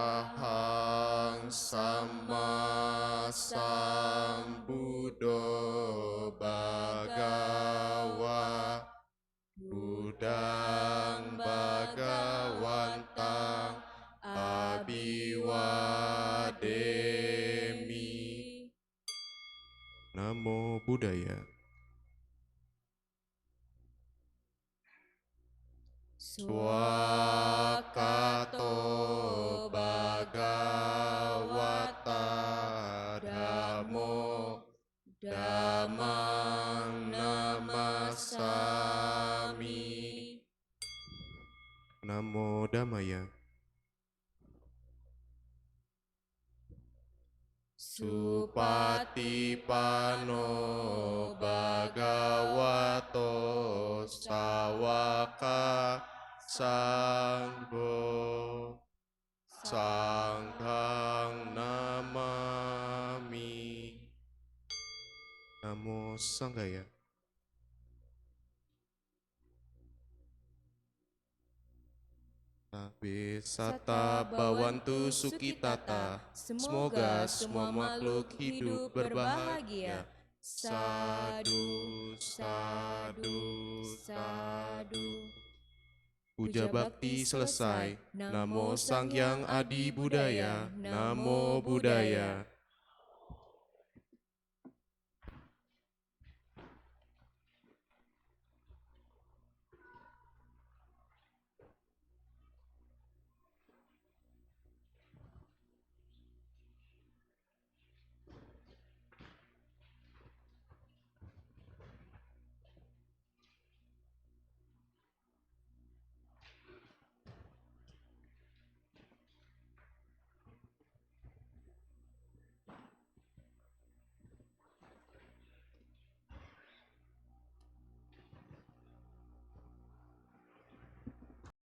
[SPEAKER 1] sama sambuddho bhagawa Budang Bhagawantang Abiwademi. Namo Buddhaya. Swakato Bhagawata Dhammo Dhammang Namasami. Namo Dhammaya. Supatipano Bhagavato Sawaka Sangho Sanghang Namami. Namo Sanghaya. Besata Bawantu Sukitata. Semoga semua makhluk hidup berbahagia. Sadu, sadu, sadu. Puja bakti selesai. Namo Sang Hyang Adi Budaya. Namo Buddhaya.